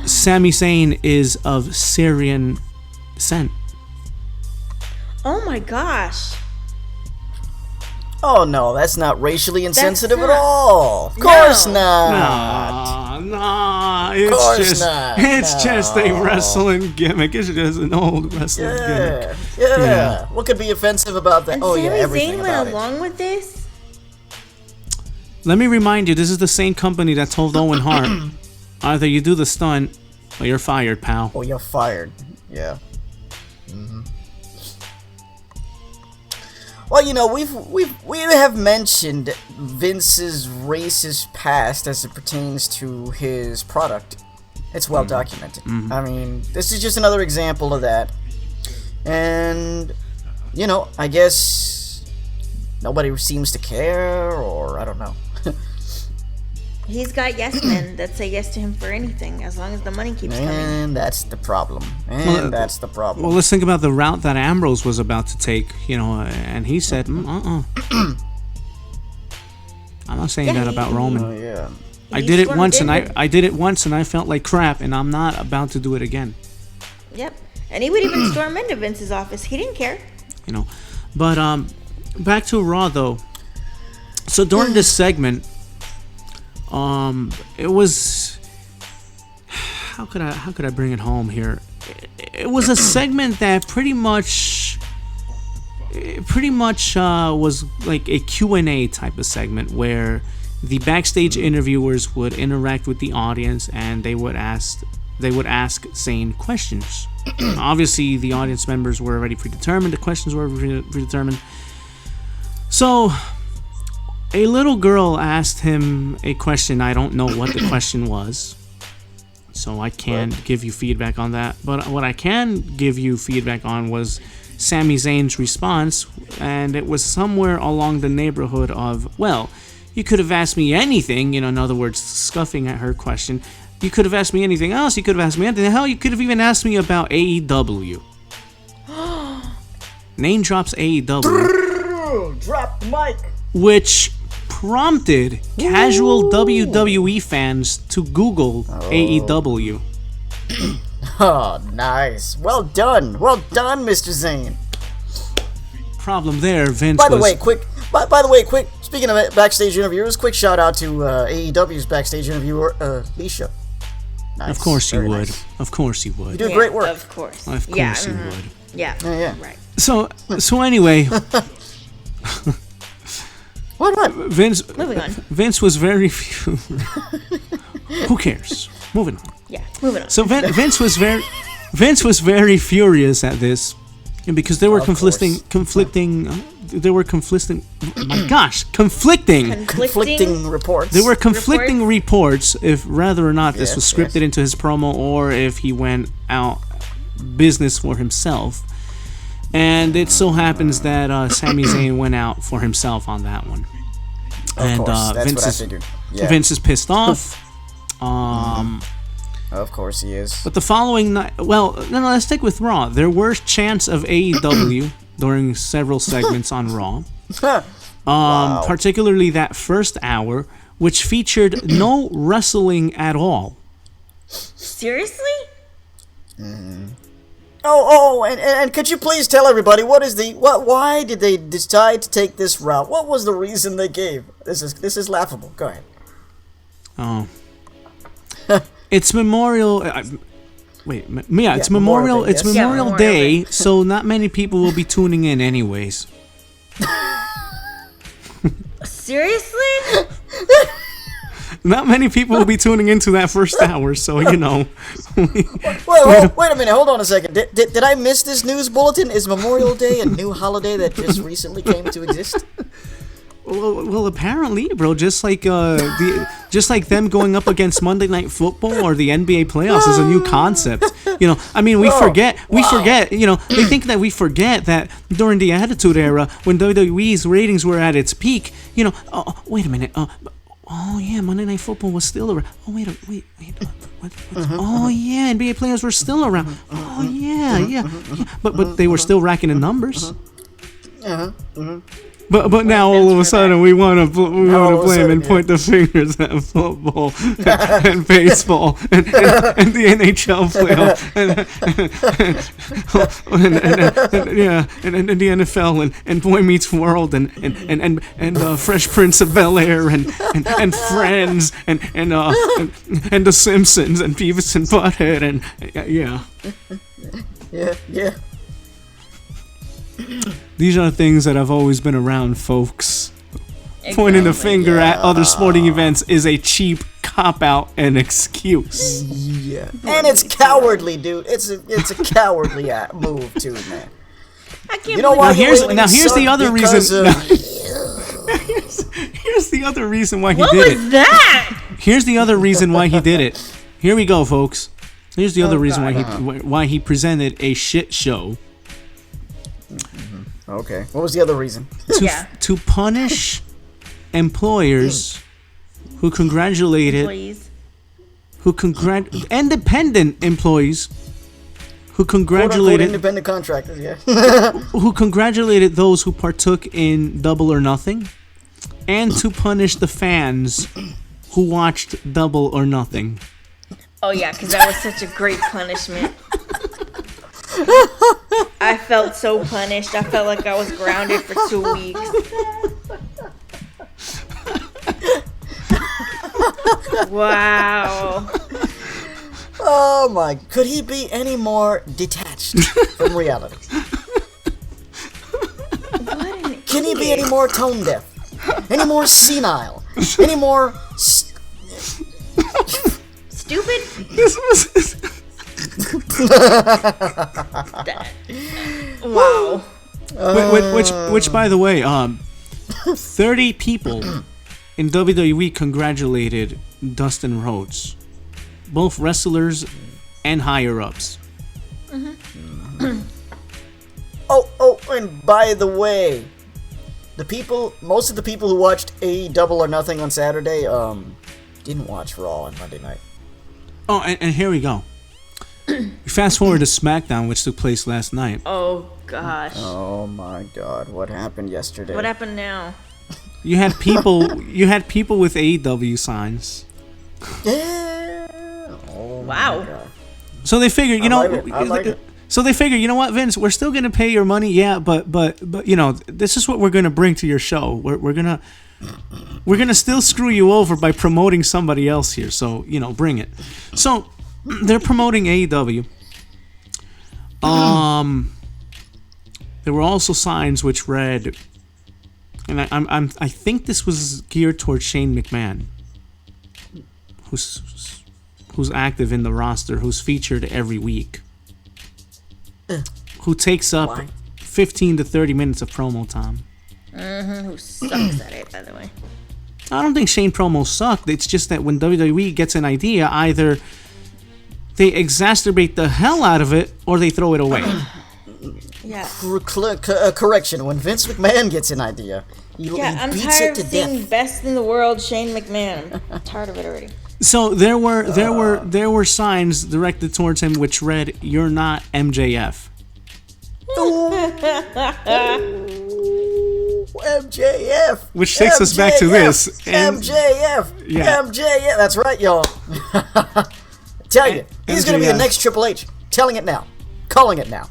Sami Zayn is of Syrian descent. Oh my gosh. Oh no, that's not racially insensitive at not- all. Of course No. not. Nah, course it's just not. it's just a No. wrestling gimmick. It's just an old wrestling gimmick. Yeah. What could be offensive about that? And Oh Sami yeah, everything Zayn about went it. along with this? Let me remind you, this is the same company that told Owen Hart, either you do the stunt or you're fired, pal. Oh, you're fired. Yeah. Well, you know, we have mentioned Vince's racist past as it pertains to his product. It's well documented. I mean, this is just another example of that. And you know, I guess nobody seems to care, or I don't know. He's got yes men that say yes to him for anything as long as the money keeps coming. And that's the problem. Well, That's the problem. Well, let's think about the route that Ambrose was about to take, you know, and he said, I'm not saying that about Roman. Oh yeah. I He did it stormed once, in and with- I did it once, and I felt like crap, and I'm not about to do it again. Yep. And he would even storm into Vince's office. He didn't care. You know, but back to Raw though. So during this segment, it was how could I bring it home here? It was a segment that pretty much it pretty much was like a Q&A type of segment where the backstage interviewers would interact with the audience and they would ask Zayn questions. Obviously, the audience members were already predetermined. The questions were predetermined. So, a little girl asked him a question. I don't know what the question was, so I can't give you feedback on that. But what I can give you feedback on was Sami Zayn's response, and it was somewhere along the neighborhood of, well, you could have asked me anything, in other words, scuffing at her question. You could have asked me anything else. You could have asked me anything. Hell, you could have even asked me about AEW. Name drops AEW. Drop the mic. Which prompted casual WWE fans to Google AEW. Oh, nice. Well done, Mr. Zayn. Problem there, Vince. By the way, quick. Speaking of backstage interviewers, quick shout out to AEW's backstage interviewer, Leisha. Nice. Of course you Very would. nice. Of course you would. You do great work. Of course. Of course you would. Yeah. Yeah. Right. So anyway, What? Moving on. Vince was very. Who cares? Moving on. Yeah. Moving on. So Vince was very furious at this, and because there were conflicting. My gosh, conflicting reports. There were conflicting reports if rather or not this was scripted into his promo or if he went out business for himself. And it so happens that Sami Zayn went out for himself on that one. Of course, that's what I figured. Yeah. Vince is pissed off. Of course he is. But the following night, let's stick with Raw. There were chants of AEW during several segments on Raw. Wow. Particularly that first hour, which featured no wrestling at all. Seriously? And could you please tell everybody why did they decide to take this route? What was the reason they gave? This is laughable. Go ahead. Oh. It's Memorial. It's Memorial. Day, it's yes. Memorial Day, so not many people will be tuning in, anyways. Seriously? Not many people will be tuning into that first hour, so Wait a minute. Hold on a second. Did I miss this news bulletin? Is Memorial Day a new holiday that just recently came to exist? Well, apparently, bro. Just like them going up against Monday Night Football or the NBA playoffs is a new concept. We forget. They think that we forget that during the Attitude Era, when WWE's ratings were at its peak. Wait a minute. Monday Night Football was still around. Oh, wait. What? Oh, yeah, NBA players were still around. Oh, yeah. But they were still racking in numbers. But now all of a sudden we want to blame and point the fingers at football and baseball and the NHL playoff and the NFL and Boy Meets World and Fresh Prince of Bel-Air and Friends and The Simpsons and Beavis and Butthead and Yeah. These are things that have always been around, folks. Pointing the finger at other sporting events is a cheap cop-out and excuse. Yeah. And it's cowardly, dude. It's a cowardly move, too, man. I can't here's the other reason. Here's the other reason why he did it. What was that? Here's the other reason why he did it. Here we go, folks. Here's the other reason why he presented a shit show. Okay. What was the other reason? To punish employers who independent employees who congratulated independent contractors, yeah. who congratulated those who partook in Double or Nothing, and to punish the fans who watched Double or Nothing. Oh yeah, because that was such a great punishment. I felt so punished. I felt like I was grounded for 2 weeks. Wow. Oh my, could he be any more detached from reality? Can he be any more tone deaf? Any more senile? Any more stupid? Wow. Which, by the way, 30 people in WWE congratulated Dustin Rhodes, both wrestlers and higher ups. Oh, and by the way, most of the people who watched AE Double or Nothing on Saturday, didn't watch Raw on Monday night. Oh, and here we go. Fast forward to SmackDown, which took place last night. Oh gosh. Oh my God, what happened yesterday? What happened now? You had people with AEW signs. Yeah. Oh wow. My God. So they figured, I like it. So they figured, you know what, Vince, we're still gonna pay your money, yeah, but you know, this is what we're gonna bring to your show. We're gonna still screw you over by promoting somebody else here. So you know, bring it. So they're promoting AEW. There were also signs which read, and I think this was geared towards Shane McMahon, who's active in the roster, who's featured every week, who takes up 15 to 30 minutes of promo time. Who sucks at it, by the way. I don't think Shane promos suck. It's just that when WWE gets an idea, either they exacerbate the hell out of it or they throw it away. Yeah. Correction, when Vince McMahon gets an idea, he I'm beats tired it of to seeing death. best in the world Shane McMahon. I'm tired of it already. So there were signs directed towards him which read, "You're not MJF." MJF. Which takes us back to this. MJF. Yeah. MJF. That's right, y'all. Tell you, he's going to be the next Triple H. Telling it now. Calling it now.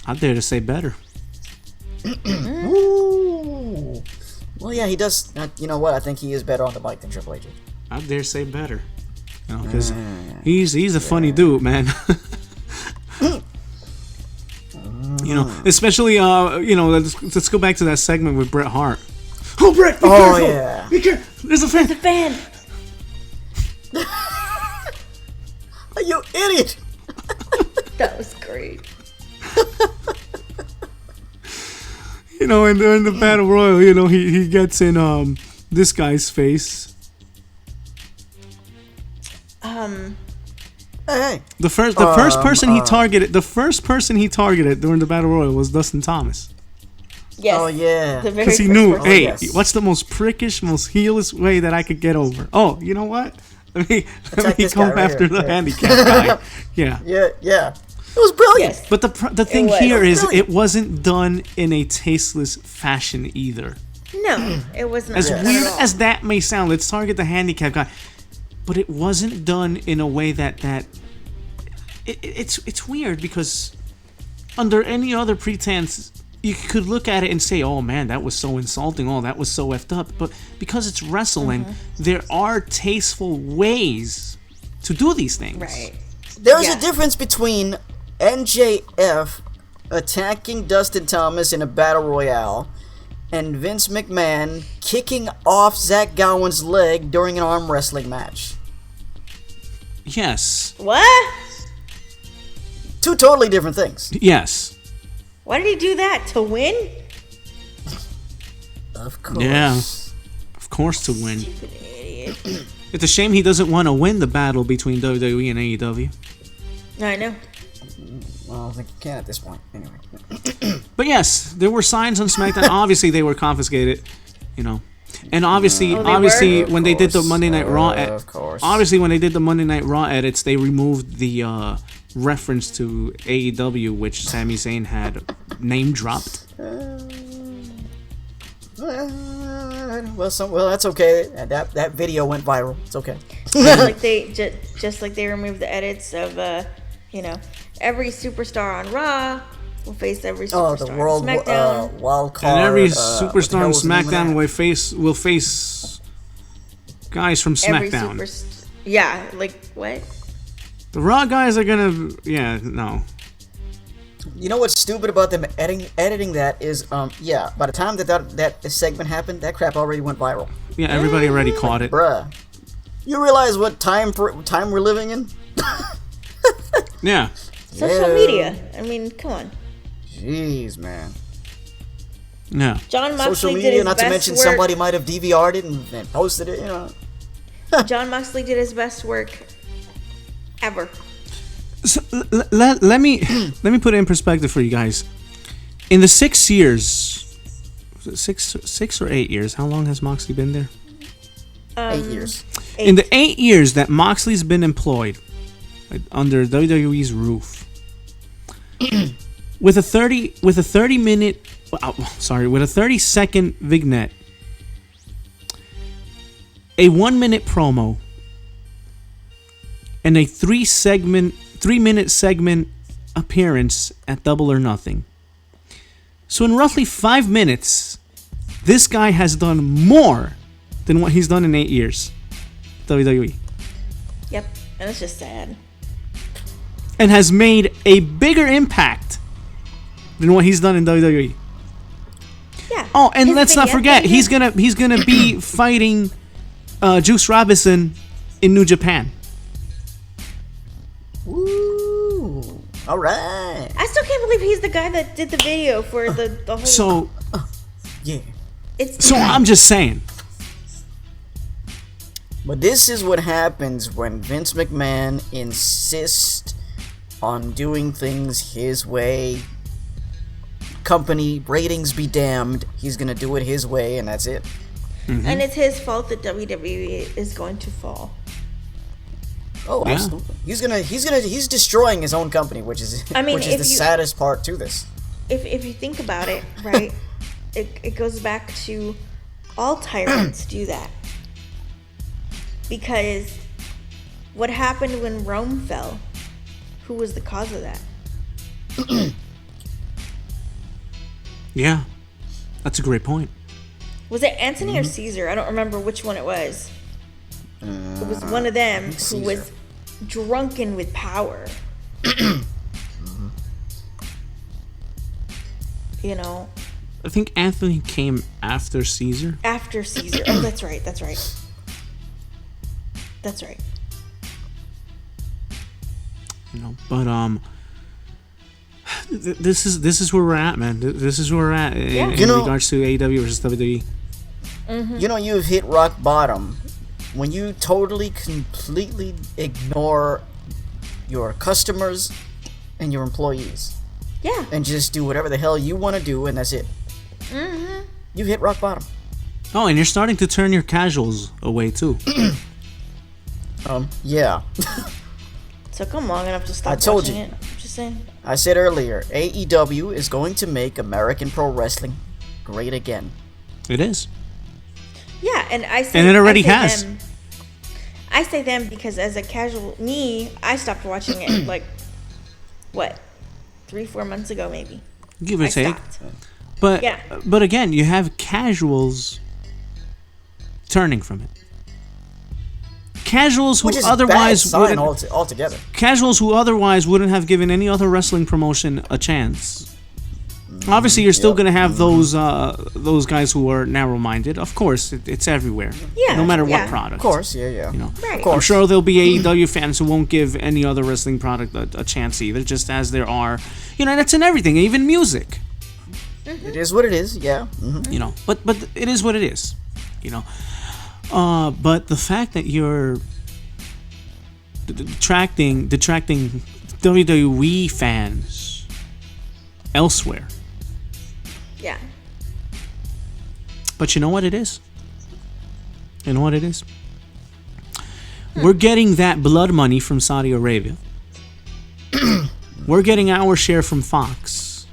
I dare to say better. Ooh. Well, yeah, he does. You know what? I think he is better on the mic than Triple H is. I dare say better. You know, because he's a funny dude, man. You know, especially you know, let's go back to that segment with Bret Hart. Oh, Bret! Be careful! Yeah. Be careful! There's a fan! The fan! You idiot! That was great. You know, and during the Battle Royal, you know, he gets in this guy's face. Hey. The first person he targeted during the Battle Royal was Dustin Thomas. Yes. Oh, yeah. Because he knew, hey, yes. what's the most prickish, most heelish way that I could get over? Oh, you know what? Let me come after the handicap guy. Yeah. Yeah. It was brilliant. Yes. But the thing here is, it wasn't done in a tasteless fashion either. No, it was not. As weird as that may sound, let's target the handicap guy. But it wasn't done in a way that it's weird, because under any other pretense, you could look at it and say, oh man, that was so insulting, oh, that was so effed up. But because it's wrestling, there are tasteful ways to do these things. Right. There's a difference between NJF attacking Dustin Thomas in a battle royale and Vince McMahon kicking off Zach Gowen's leg during an arm wrestling match. Yes. What? Two totally different things. Yes. Why did he do that? To win? Of course. Yeah. Of course, to win. Stupid idiot. It's a shame he doesn't want to win the battle between WWE and AEW. I know. Well, I don't think you can at this point. Anyway. But yes, there were signs on SmackDown. Obviously, they were confiscated, you know. And obviously, when they did the Monday Night Raw, obviously when they did the Monday Night Raw edits, they removed the reference to AEW, which Sami Zayn had name dropped. Well, that's okay. That video went viral. It's okay. just like they removed the edits of you know, every superstar on Raw will face every superstar the world on SmackDown. wild card. And every superstar on SmackDown will face guys from SmackDown. Yeah, like what? The Raw guys are gonna, no. You know what's stupid about them editing that is, yeah, by the time that segment happened, that crap already went viral. Yeah, everybody already caught it. Bruh. You realize what time we're living in? Yeah. Social media. I mean, come on. Jeez, man. Yeah. John Moxley Social did media, his not best to mention work. somebody might have DVR'd it and posted it, you know. John Moxley did his best work ever. So, let me put it in perspective for you guys. In the 6 years, six or 8 years, how long has Moxley been there? 8 years. In the 8 years that Moxley's been employed under WWE's roof, with a 30-second vignette, a 1-minute promo, and a 3-minute segment appearance at Double or Nothing. So in roughly 5 minutes, this guy has done more than what he's done in 8 years. WWE. Yep, and it's just sad. And has made a bigger impact than what he's done in WWE. Yeah. Oh, and His let's not vignette forget, he's gonna be fighting Juice Robinson in New Japan. Ooh. All right. I still can't believe he's the guy that did the video for the whole. So Yeah. It's I'm just saying. But this is what happens when Vince McMahon insists on doing things his way. Company ratings be damned. He's gonna do it his way, and that's it. and it's his fault that WWE is going to fall. Oh, Yeah. absolutely. He's destroying his own company, which is I mean, the saddest part to this. If you think about it, right, it goes back to all tyrants do that. Because what happened when Rome fell? Who was the cause of that? Yeah, that's a great point. Was it Antony or Caesar? I don't remember which one it was. It was one of them who Caesar. was drunken with power. You know, I think Anthony came after Caesar. after Caesar. Oh, that's right. That's right. That's right. You know, but this is where we're at, man. This is where we're at in You know- regards to AEW versus WWE. You know, you've hit rock bottom when you totally, completely ignore your customers and your employees Yeah. and just do whatever the hell you want to do, and that's it. You've hit rock bottom. Oh, and you're starting to turn your casuals away too. Yeah. Took them long enough to stop I told watching you. it. Just saying. I said earlier, AEW is going to make American Pro Wrestling great again. It is. Yeah, and I say, And it already I say has. Them, I say them because as a casual I stopped watching it like what, 3-4 months ago maybe. Give or I take. stopped. But Yeah. but again, you have casuals turning from it. Casuals who Which is otherwise a bad sign wouldn't, altogether. casuals who otherwise wouldn't have given any other wrestling promotion a chance. Obviously, you're still Yep. gonna have those guys who are narrow-minded. Of course, it's everywhere. Yeah, No matter yeah. what product. Of course, yeah. You know. Right. I'm sure there'll be AEW fans who won't give any other wrestling product a chance either, just as there are, you know, that's in everything, even music. It is what it is, yeah. You know, but it is what it is. You know, but the fact that you're detracting WWE fans elsewhere. Yeah. But you know what it is? You know what it is? We're getting that blood money from Saudi Arabia. We're getting our share from Fox.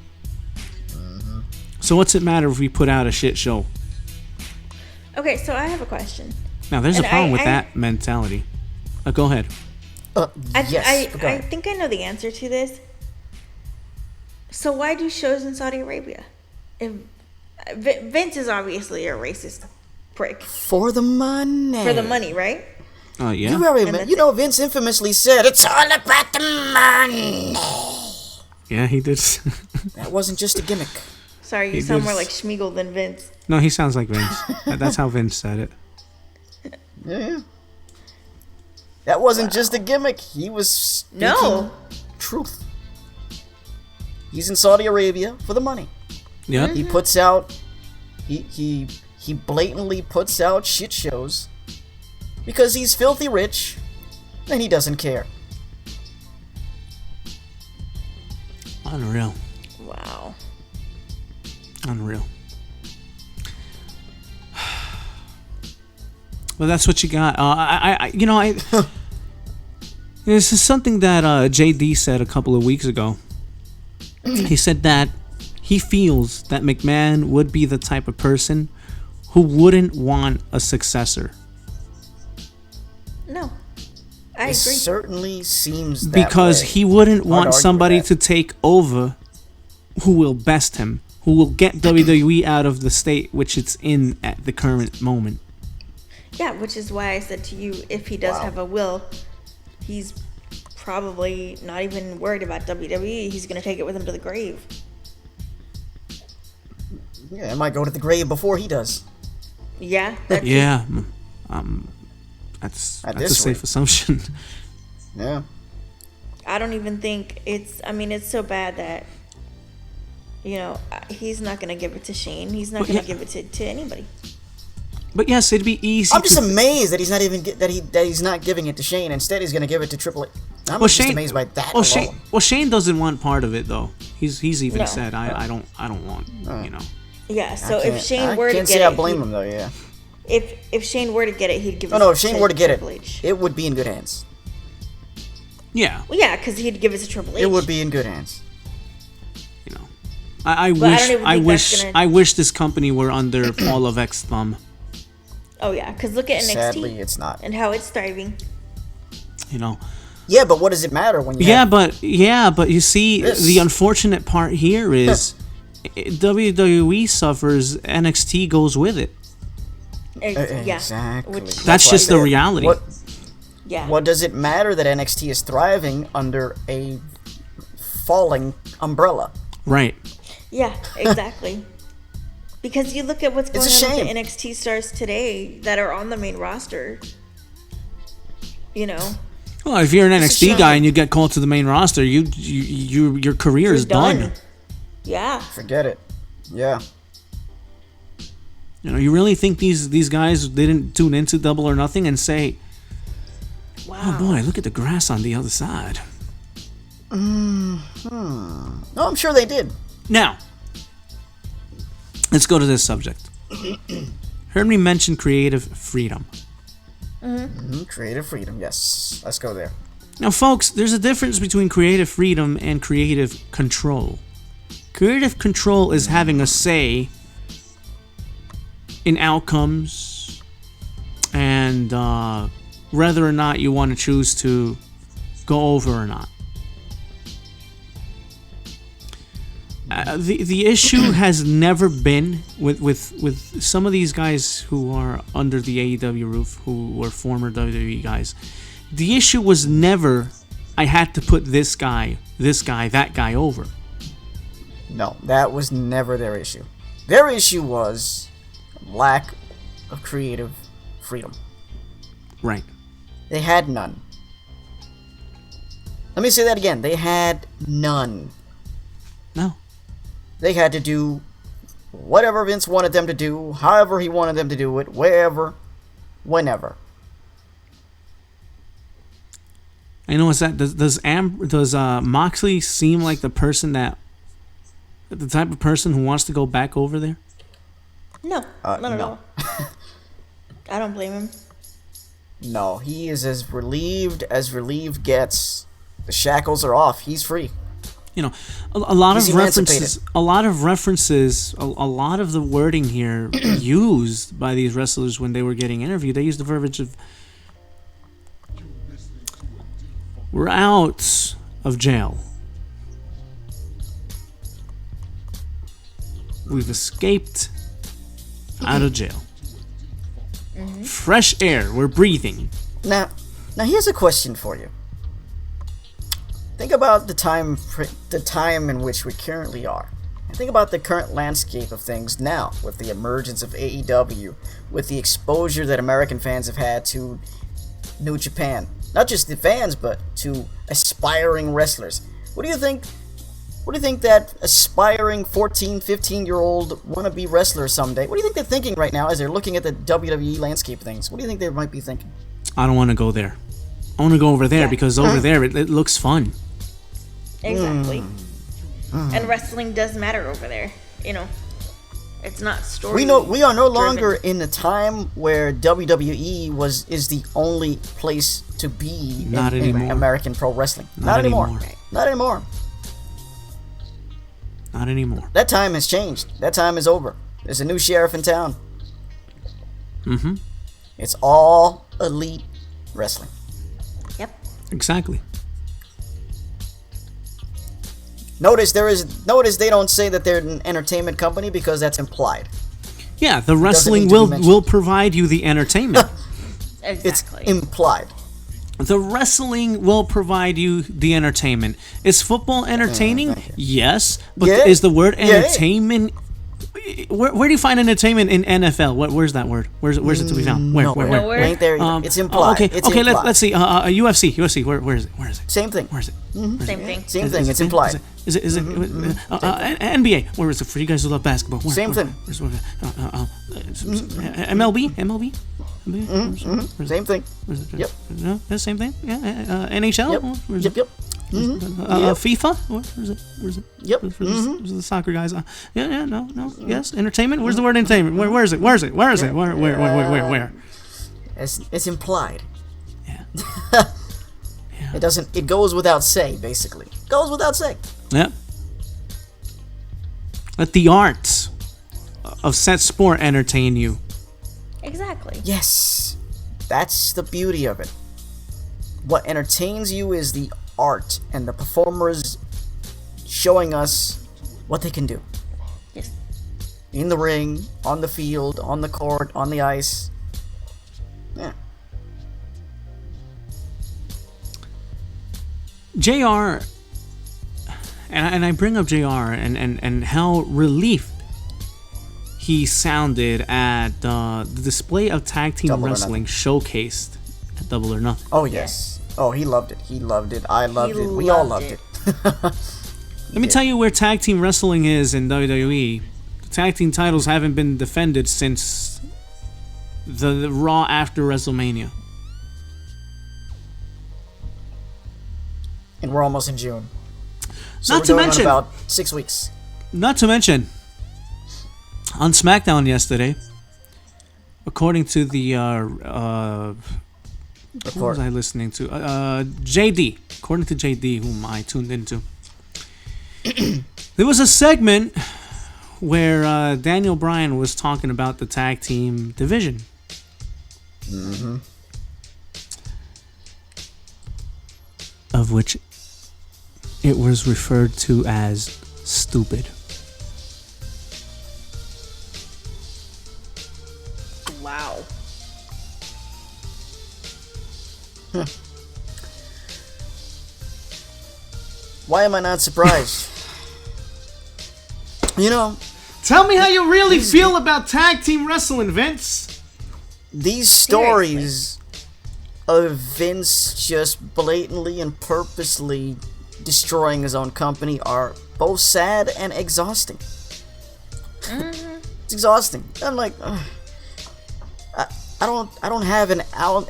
So what's it matter if we put out a shit show? Okay, so I have a question. Now, there's a And problem with I- that mentality. Go ahead. Yes. I go ahead. think I know the answer to this. So why do shows in Saudi Arabia? If Vince is obviously a racist prick For the money. for the money, right? Yeah. You, very, And that's you know, Vince infamously said, "It's all about the money." Yeah, he did. That wasn't just a gimmick. Sorry, you He sound did. more like Schmeagol than Vince. No, he sounds like Vince. That's how Vince said it. Yeah. That wasn't just a gimmick. He was speaking No. truth. He's in Saudi Arabia for the money. Yep. He puts out, he blatantly puts out shit shows because he's filthy rich and he doesn't care. Unreal. Wow. Unreal. Well, that's what you got. This is something that JD said a couple of weeks ago. He said that he feels that McMahon would be the type of person who wouldn't want a successor. No. I agree. It certainly seems that Because way. he wouldn't Hard want to argue somebody with to that. take over who will best him, who will get WWE out of the state which it's in at the current moment. Yeah, which is why I said to you, if he does Wow. have a will, he's probably not even worried about WWE. He's going to take it with him to the grave. Yeah, it might go to the grave before he does. Yeah. That's Yeah, that's At a this safe rate. assumption. Yeah. I don't even think it's so bad that, he's not going to give it to Shane. He's not Well, going to yeah. give it to anybody. But yes, it'd be easy. I'm just to amazed that he's not even that he's not giving it to Shane. Instead, he's going to give it to Triple H. I'm Well, just Shane- amazed by that Well, alone. Shane doesn't want part of it though. He's even No. said, I don't want. Yeah, so I if Shane were to can't get say it, I blame him though. Yeah. if Shane were to get it, he'd give it No, to if Shane were to get Triple it, H. it would be in good hands. Yeah, Well, yeah, because he'd give it to Triple H. It would be in good hands. I But I wish don't even I think wish that's gonna- I wish this company were under Paul Levesque's thumb. Oh, yeah, because look at NXT. Sadly, it's not. And how it's thriving. Yeah, but what does it matter when you? Yeah, have, but you see, This- the unfortunate part here is WWE suffers, NXT goes with it. Yeah. Exactly. Which, That's why just the they- reality. yeah. What does it matter that NXT is thriving under a falling umbrella? Right. Yeah, exactly. Because you look at what's going It's a on with shame. the NXT stars today that are on the main roster. Well, if you're an It's a NXT shame. guy and you get called to the main roster, your career is done. Yeah. Forget it. Yeah. You really think these guys didn't tune into Double or Nothing and say, Wow. "Oh boy, look at the grass on the other side." No, I'm sure they did. Now, let's go to this subject. Heard me mention creative freedom. Creative freedom. Yes. Let's go there. Now, folks, there's a difference between creative freedom and creative control. Creative control is having a say in outcomes and whether or not you want to choose to go over or not. The issue has never been with some of these guys who are under the AEW roof, who were former WWE guys. The issue was never, I had to put this guy, that guy over. No, that was never their issue. Their issue was lack of creative freedom. Right. They had none. Let me say that again. They had none. No. They had to do whatever Vince wanted them to do, however he wanted them to do it, wherever, whenever. I know. Is that does Moxley seem like the type of person who wants to go back over there? No, not at no. all. I don't blame him. No, he is as relieved gets. The shackles are off. He's free. A lot He's of references, emancipated. a lot of the wording here used by these wrestlers when they were getting interviewed, they used the verbiage of, "We're out of jail. We've escaped out of jail. Fresh air, we're breathing." Now here's a question for you. think about the time in which we currently are. And think about the current landscape of things now, with the emergence of AEW, with the exposure that American fans have had to New Japan. Not just the fans, but to aspiring wrestlers. What do you think that aspiring 14, 15-year-old wannabe wrestler someday, what do you think they're thinking right now as they're looking at the WWE landscape things? What do you think they might be thinking? I don't want to go there. I want to go over there because over there it looks fun. Exactly. And wrestling does matter over there. It's not story. We are no longer in the time where WWE is the only place to be in American pro wrestling. Not anymore. Not anymore. Not anymore. That time has changed. That time is over. There's a new sheriff in town. Mm-hmm. It's all elite wrestling. Yep. Exactly. Notice they don't say that they're an entertainment company because that's implied. Yeah, the wrestling will provide you the entertainment. Exactly. It's implied. The wrestling will provide you the entertainment. Is football entertaining? Yes, but is the word entertainment? Where do you find entertainment in NFL? Where's that word? Where's it to be found? Where? Ain't there either. It's implied. Okay. Let's see. UFC. Where is it? Same thing. Where is it? Same thing. Same thing. It's implied. Is it NBA? Where is it for you guys who love basketball? Same thing. MLB. Same thing. Yep. No, the same thing. Yeah. NHL. Yep. FIFA? Where is it? Yep. For the soccer guys. No. Yes. Entertainment. Where's the word entertainment? Where is it? Where? It's implied. Yeah. It goes without say, basically. Goes without say. Yeah. Let the arts of set sport entertain you. Exactly. Yes. That's the beauty of it. What entertains you is the art and the performers showing us what they can do. Yes. In the ring, on the field, on the court, on the ice. Yeah. JR, and I bring up JR and how relieved he sounded at the display of tag team wrestling showcased at Double or Nothing. Oh, yes. Oh, he loved it. He loved it. I loved it. We all loved it. Let me tell you where tag team wrestling is in WWE. The tag team titles haven't been defended since the Raw after WrestleMania. And we're almost in June. So Not we're to going mention, on about 6 weeks. Not to mention, on SmackDown yesterday, according to the who was I listening to? JD. According to JD, whom I tuned into, there was a segment where Daniel Bryan was talking about the tag team division. Mm-hmm. Of which it was referred to as stupid. Wow. Why am I not surprised? Tell me how you really feel about tag team wrestling, Vince. These stories of Vince just blatantly and purposely destroying his own company are both sad and exhausting. It's exhausting. I'm like, I don't have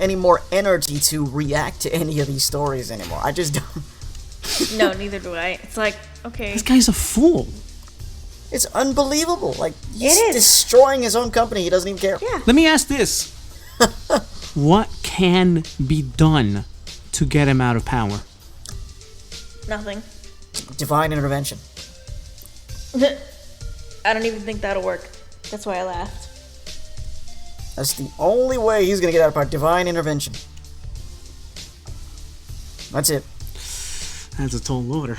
any more energy to react to any of these stories anymore. I just don't. No, neither do I. It's like, okay. This guy's a fool. It's unbelievable. Like, he's destroying his own company. He doesn't even care. Yeah. Let me ask this. What can be done to get him out of power? Nothing. Divine intervention. I don't even think that'll work. That's why I laughed. That's the only way he's gonna get out of power. Divine intervention. That's it. That's a tall order.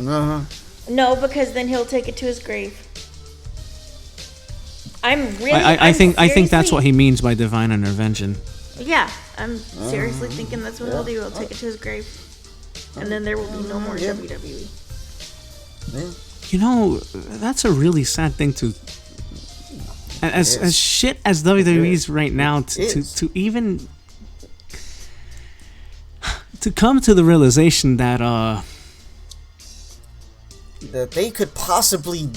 Uh-huh. No, because then he'll take it to his grave. I think that's what he means by divine intervention. Yeah, I'm seriously thinking that's what he'll do. He'll take it to his grave. And then there will be no more WWE. Yeah. You know, that's a really sad thing to. As shit as WWE's right now, to even to come to the realization that that they could possibly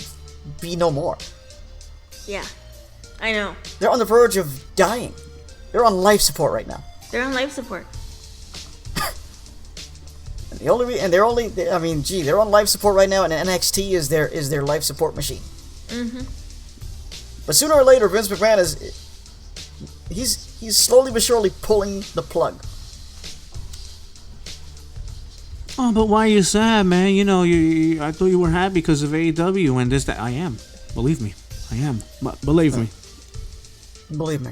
be no more. Yeah, I know. They're on the verge of dying. They're on life support right now. They're on life support. And they're on life support right now, and NXT is their life support machine. Mm-hmm. But sooner or later, Vince McMahon he's slowly but surely pulling the plug. oh, but why are you sad, man? You know, I thought you were happy because of AEW and this, that. I am. Believe me. I am. Believe me. Believe me.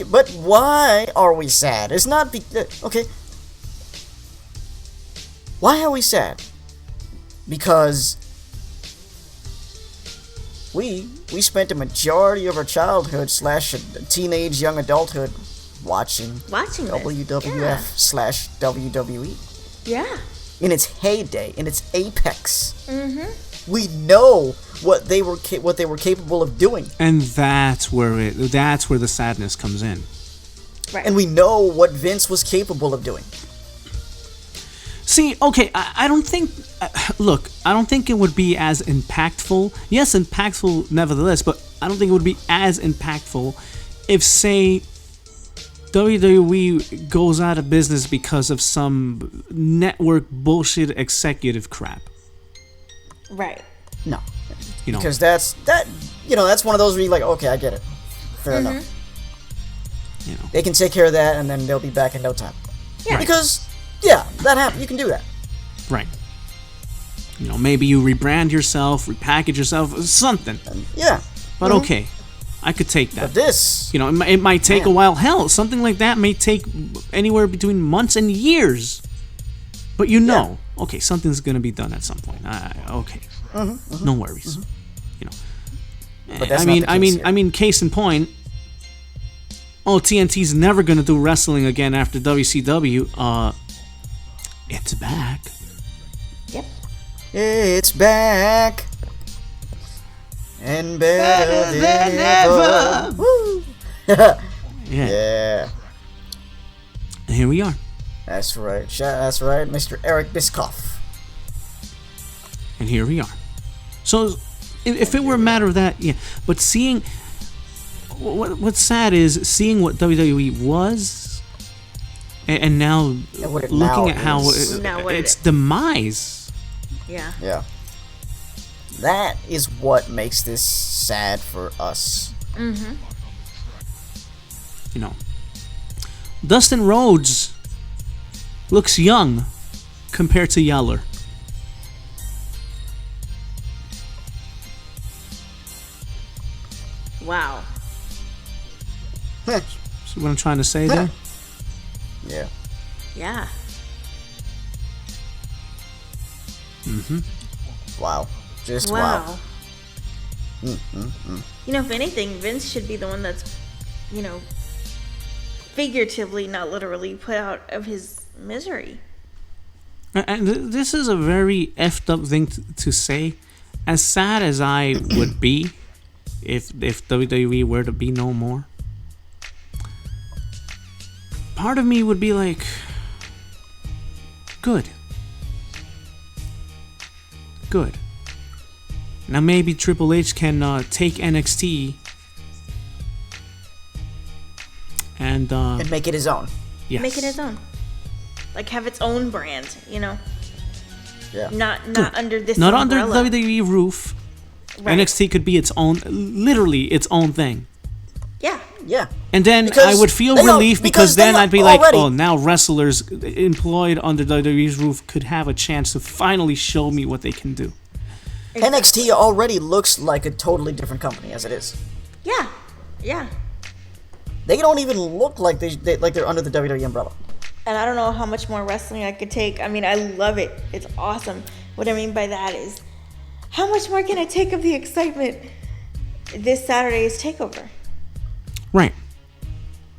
But why are we sad? It's not okay. Why are we sad? Because we spent a majority of our childhood / teenage young adulthood watching WWF / WWE. Yeah. In its heyday, in its apex. Mm-hmm. We know what they were capable of doing, And that's where the sadness comes in. Right. and we know what Vince was capable of doing. See, okay, I don't think. Look, I don't think it would be as impactful. Yes, impactful nevertheless, but I don't think it would be as impactful if, say, WWE goes out of business because of some network bullshit executive crap. Right. No, You know, because that's one of those where you're like, okay, I get it, fair enough. you know. They can take care of that, and then they'll be back in no time. Yeah. Because that happens. You can do that. Right. You know, maybe you rebrand yourself, repackage yourself, something. Yeah. But okay, I could take that. But this, You know, it might take a while. Hell, something like that may take anywhere between months and years. But okay, something's gonna be done at some point. Okay, no worries. You know, But that's not the case here. I mean, case in point. Oh, TNT's never gonna do wrestling again after WCW. It's back. Yep. it's back and better than ever. Woo. Yeah. Yeah, And here we are. that's right. That's right, Mr. Eric Bischoff. And here we are. So, if it were a matter of that, yeah. But seeing what's sad is seeing what WWE was, and now And what it looking now at how is. its demise. Yeah. Yeah. That is what makes this sad for us. Mm-hmm. You know, Dustin Rhodes looks young compared to Yeller. Wow. See what I'm trying to say there? Yeah. Yeah. Wow. Just wow. Wow. You know, if anything, Vince should be the one that's, figuratively, not literally, put out of his misery. And this is a very effed up thing to say. As sad as I would be if WWE were to be no more, part of me would be like, good. Now maybe Triple H can take NXT and make it his own. yes. Make it his own. Like, have its own brand, Yeah. Not under this Not under umbrella. the WWE roof. Right. NXT could be its own, literally its own thing. Yeah. Yeah. And then Because I would feel they relief because then they I'd be like, already- oh, now wrestlers employed under WWE's roof could have a chance to finally show me what they can do. NXT already looks like a totally different company as it is. Yeah. Yeah. They don't even look like they're under the WWE umbrella. And I don't know how much more wrestling I could take. I mean, I love it. It's awesome. What I mean by that is, how much more can I take of the excitement this Saturday's TakeOver? Right.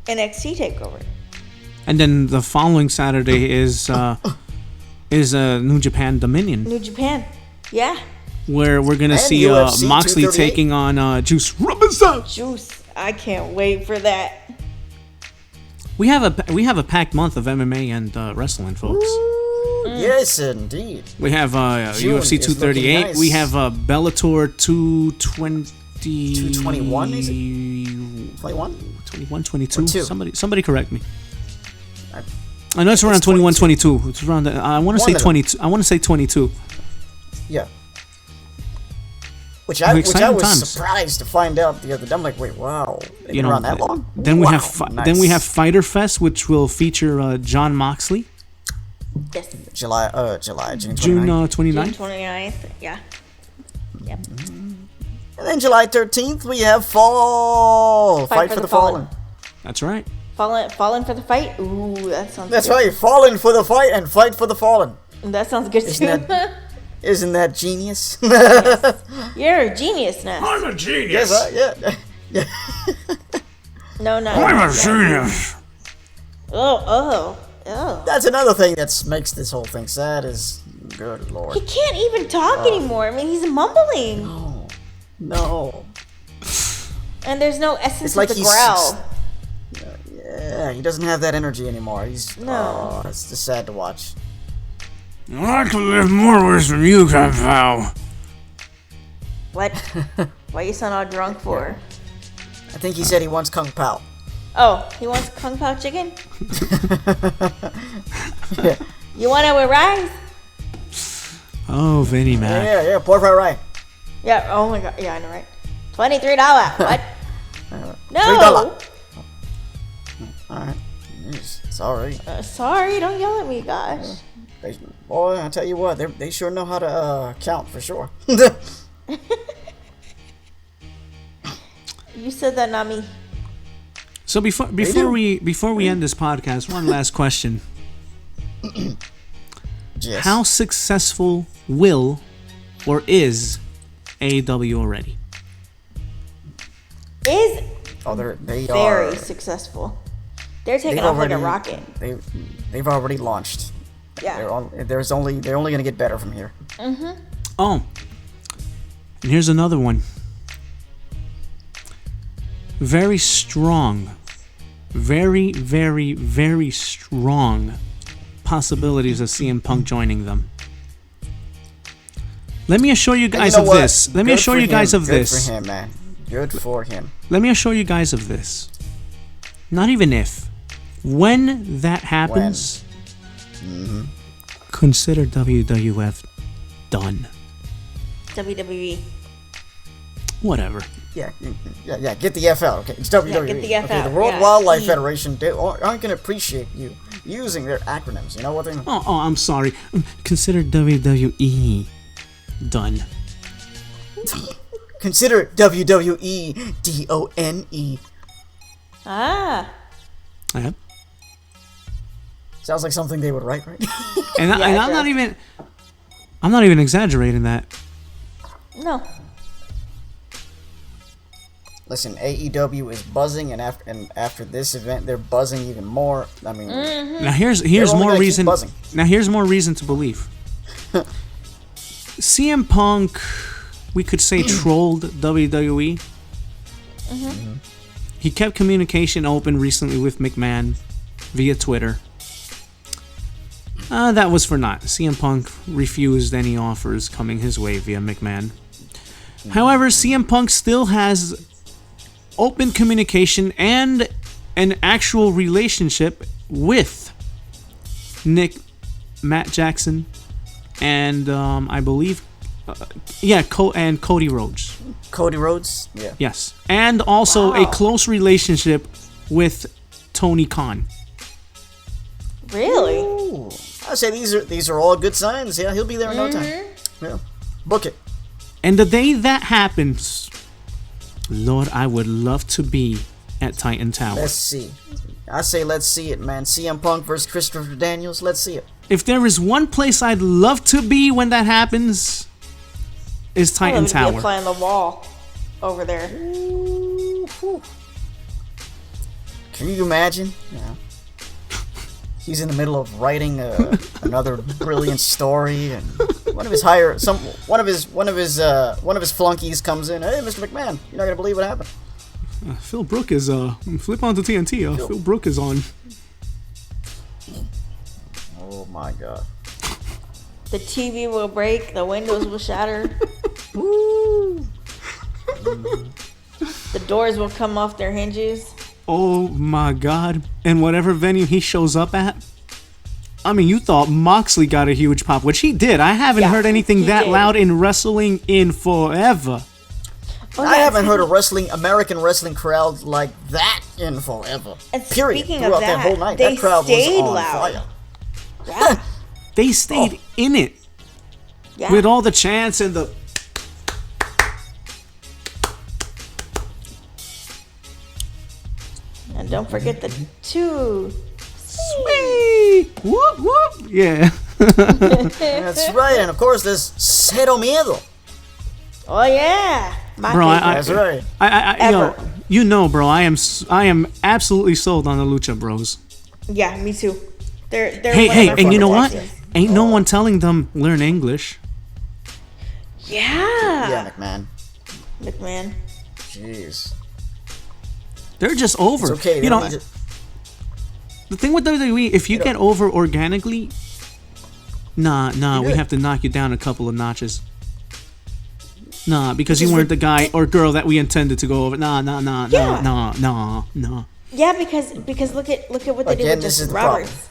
NXT TakeOver. And then the following Saturday is New Japan Dominion. New Japan. Yeah. Where we're gonna And see UFC Moxley 238. taking on Juice Robinson. Juice. I can't wait for that. We have a packed month of MMA and wrestling, folks. Yes, indeed. We have June UFC is 238. looking nice. We have Bellator 220. 221, is it? 21? 21, 22. Or two? Somebody correct me. I I know it's around 21, 22. 22. It's around. I want to One say of them. 22. I want to say 22. Yeah. Which I Exciting was times. surprised to find out the other day. I'm like, wait, wow. They've You been know, around that long? then we Wow, have nice. then we have Fighter Fest, which will feature John Moxley, Yes. June 29th. June June 29th. 29th. Yeah. Yep. And then July 13th, we have Fall. Fight for the Fallen. That's right. Fallen for the fight. Ooh, that sounds. That's good. right. Fallen for the fight and fight for the fallen. That sounds good Isn't too. Isn't that genius? You're a genius, Ness. I'm a genius. Yes, yeah. No, no. I'm a genius. Oh. That's another thing that makes this whole thing sad is, good lord. He can't even talk anymore. I mean, he's mumbling. No. And there's no essence It's like of the he's- growl. Yeah, he doesn't have that energy anymore. He's No. it's just sad to watch. I'd like to live more ways than you can, pal. What? Why you sound all drunk for? I think he said he wants Kung Pao. Oh, he wants Kung Pao chicken? You want it with rice? Oh, Vinny Mac. Yeah, pork fried rice. Yeah, oh my god. Yeah, I know, right? $23. What? No! $3. Alright. Sorry. Sorry, don't yell at me, gosh. Boy, I tell you what, they sure know how to count for sure. You said that, not me. So before we end this podcast, one last question: Yes. How successful will or is AEW already? Is Oh, they very are. successful. They're taking They've off like a already- rocket. They've already launched. Yeah. They're only going to get better from here. Oh, and here's another one. Very strong, very, very, very strong possibilities of CM Punk joining them. Let me assure you guys know of what? this. Let me Good assure for you guys him. of Good this. for him, man. Good for him. Let me assure you guys of this. Not even if. When that happens, consider WWF done. WWE. Whatever. Yeah. Get the F out, okay? It's WWE. get the F okay, out, the World yeah. Wildlife Federation, they aren't going to appreciate you using their acronyms. You know what they mean? Oh, I'm sorry. Consider WWE done. Consider WWE DONE. Ah. Yeah. Sounds like something they would write, right? And, Yeah, and it I'm not does. even. I'm not even exaggerating that. No. Listen, AEW is buzzing, and after this event, they're buzzing even more. I mean, Now here's only more gonna keep reason. buzzing. Now here's more reason to believe. CM Punk, we could say trolled WWE. He kept communication open recently with McMahon via Twitter. That was for naught. CM Punk refused any offers coming his way via McMahon. However, CM Punk still has open communication and an actual relationship with Matt Jackson, and I believe, and Cody Rhodes. Cody Rhodes? Yeah. Yes, and also a Wow. close relationship with Tony Khan. Really? Ooh. I say these are all good signs. Yeah, he'll be there in no time. Yeah. Book it. And the day that happens, Lord, I would love to be at Titan Tower. Let's see. I say let's see it, man. CM Punk versus Christopher Daniels. Let's see it. If there is one place I'd love to be when that happens, is Titan I'd love to be a Tower. fly on the wall over there. Can you imagine? Yeah. he's in the middle of writing another brilliant story, and one of his flunkies comes in. Hey, Mr. McMahon, you're not gonna believe what happened. Phil Brook is flip on to TNT. Phil Brook is on. Oh my God. The TV will break. The windows will shatter. Woo! The doors will come off their hinges. Oh my God. And whatever venue he shows up at, I mean, you thought Moxley got a huge pop, which he did. I haven't heard anything that loud in wrestling in forever. Oh, I haven't heard a American wrestling crowd like that in forever. And period. Speaking Throughout of that whole night, they that crowd stayed was on loud. fire. Yeah. They stayed in it Yeah. with all the chants and the... And don't forget the two. Sweet! Whoop, whoop! Yeah. That's right, and of course there's Cero Miedo. Oh yeah. My Bro, favorite. That's right. Yo, you know, bro, I am absolutely sold on the Lucha Bros. Yeah, me too. They're Hey, one of my and you know what? favorite actors. Ain't no one telling them learn English. Yeah. Yeah, McMahon. McMahon. Jeez. They're just over. It's okay. You know, the thing with WWE, if you get over organically, nah, we have to knock you down a couple of notches. Nah, because you weren't the guy or girl that we intended to go over. Nah. Yeah, because look at what they did with Justin Roberts.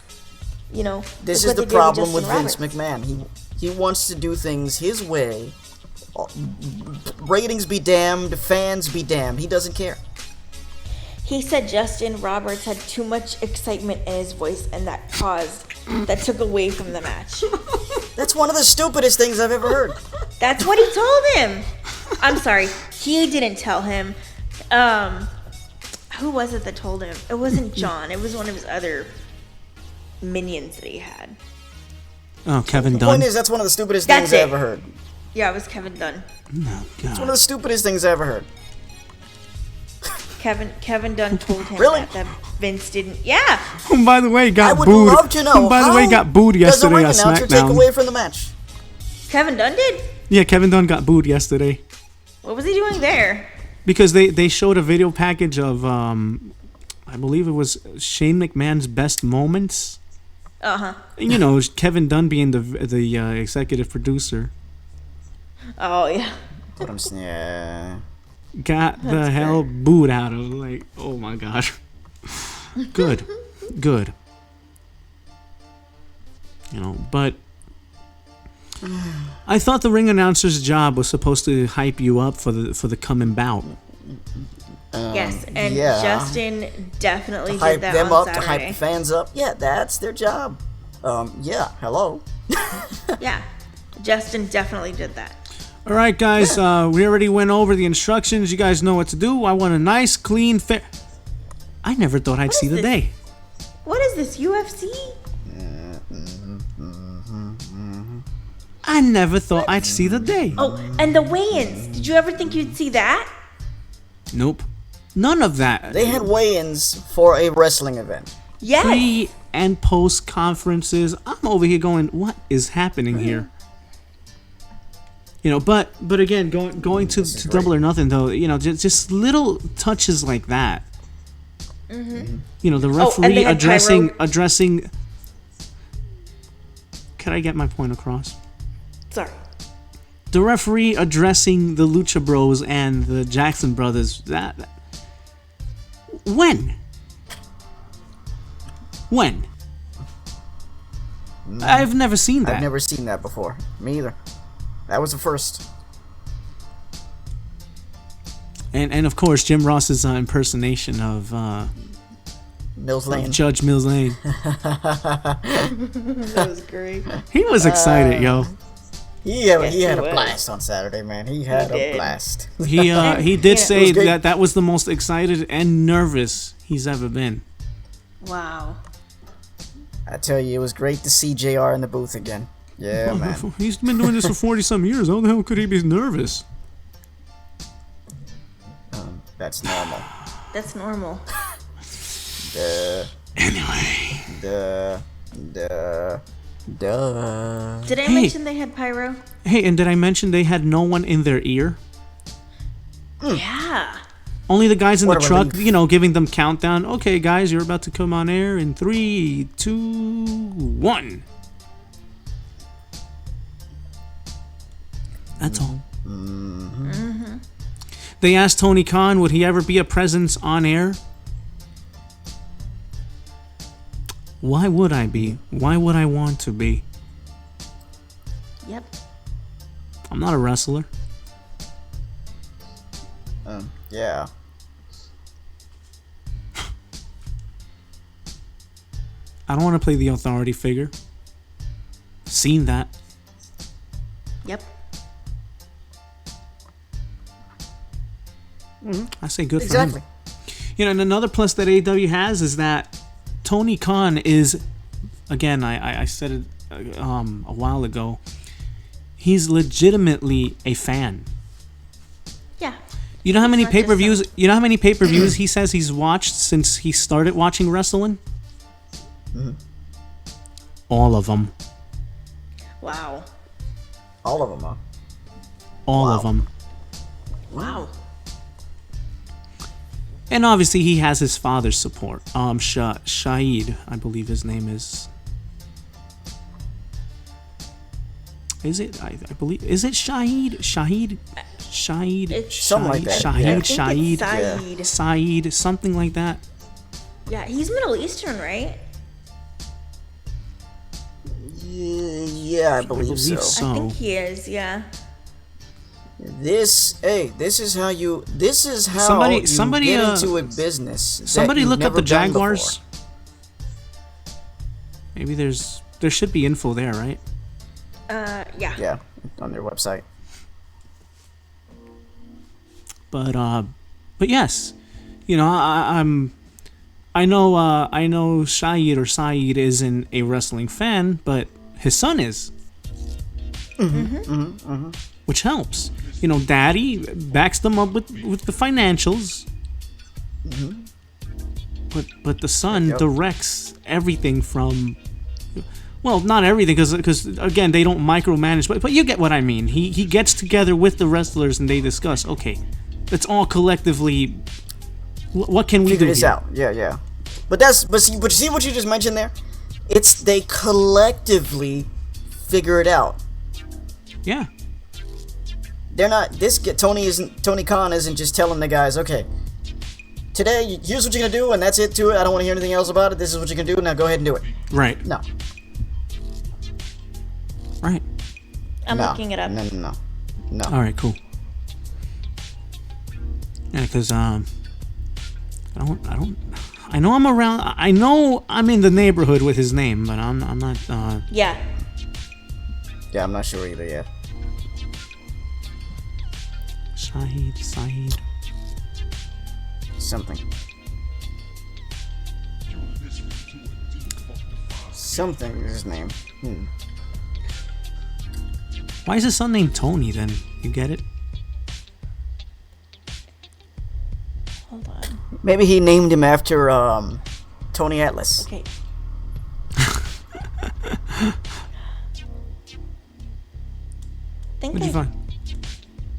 You know, This look is what the they did problem with Justin Vince Roberts. McMahon. He wants to do things his way. Ratings be damned, fans be damned. He doesn't care. He said Justin Roberts had too much excitement in his voice, and that took away from the match. That's one of the stupidest things I've ever heard. That's what he told him. I'm sorry, he didn't tell him. Who was it that told him? It wasn't John. It was one of his other minions that he had. Oh, Kevin The Dunn. point is, that's one of the stupidest things I ever heard. Yeah, it was Kevin Dunn. Oh, It's one of God. the stupidest things I ever heard. Kevin Dunn told him Really? that Vince didn't. Yeah. Who, by the way, I got would booed. love to know. Who, by the way, got booed yesterday on does the ring announcer take SmackDown. away from the match? Kevin Dunn did? Yeah, Kevin Dunn got booed yesterday What was he doing there? because they showed a video package of I believe it was Shane McMahon's best moments. Uh-huh. And, you know, Kevin Dunn being the executive producer. Oh, yeah. But I'm saying, yeah. Got the hell booed out of, like, oh my gosh. Good. You know, but I thought the ring announcer's job was supposed to hype you up for the coming bout. Yes, and yeah. Justin definitely To hype did that them on up, to hype Saturday. the fans up. Yeah, that's their job. Yeah, hello. Yeah, Justin definitely did that. All right, guys, we already went over the instructions. You guys know what to do. I want a nice, clean, fair... I never thought I'd see the this? day. What is this, UFC? I never thought I'd see the day. Oh, and the weigh-ins. Did you ever think you'd see that? Nope. None of that. They had weigh-ins for a wrestling event. Yes. Pre and post conferences. I'm over here going, what is happening here? You know, but again, going to Double or Nothing though, you know, just little touches like that. Mm-hmm. You know, the and referee they had addressing. Can I get my point across? Sorry. The referee addressing the Lucha Bros and the Jackson Brothers. When? I've never seen that. I've never seen that before. Me either. That was the first. And of course, Jim Ross's impersonation of Mills Lane. Judge Mills Lane. That was great. He was excited, yo. He had Yes, a he was. blast on Saturday, man. He had a did. blast. He did say It was great. that was the most excited and nervous he's ever been. Wow. I tell you, it was great to see JR in the booth again. Yeah, man. He's been doing this for 40-some years. How the hell could he be nervous? That's normal. That's normal. Anyway. Duh. Did I mention they had pyro? Hey, and did I mention they had no one in their ear? Yeah. Only the guys in What the a truck, relief. giving them countdown. Okay, guys, you're about to come on air in 3, 2, 1. That's all. They asked Tony Khan, would he ever be a presence on air? Why would I be? Why would I want to be? Yep. I'm not a wrestler. Yeah. I don't want to play the authority figure. Seen that. Yep. I say good Exactly. for him. And another plus that AEW has is that Tony Khan is, again, I said it a while ago, he's legitimately a fan. Yeah. You know how many not just pay-per-views? You know how many pay-per-views he says he's watched since he started watching wrestling? All of them. Wow. All of them, huh? All Wow. of them. Wow. And obviously he has his father's support. Shahid, I believe his name is. Is it? I believe. Is it Shahid? Shahid? Shahid? It's Something like that. Shahid? Yeah. I think Shahid? it's Saeed? Something like that. Yeah, he's Middle Eastern, right? Yeah, I believe so. so. I think he is, yeah. This is how you Somebody- get into a business. that Somebody you've look up never the done Jaguars. before. Maybe there should be info there, right? Yeah. Yeah, on their website. But yes, I know Shahid or Saeed isn't a wrestling fan, but his son is. Which helps. Daddy backs them up with the financials. But the son Yep. directs everything from. Well, not everything, because again, they don't micromanage, but you get what I mean. He gets together with the wrestlers and they discuss. Okay, let's all collectively. What can we Figure do this here? out. Yeah. But see what you just mentioned there? It's they collectively figure it out. Yeah. They're not. Tony Khan isn't just telling the guys, okay, today here's what you're gonna do, and that's it to it. I don't want to hear anything else about it. This is what you're gonna do. Now go ahead and do it. Right. No. Right. I'm No. looking it up. No. All right. Cool. Yeah, because I don't. I know I'm around. I know I'm in the neighborhood with his name, but I'm not. Yeah. Yeah, I'm not sure either yet. Saeed. Something is his name. Why is his son named Tony then? You get it? Hold on. Maybe he named him after Tony Atlas. Okay. What'd you find?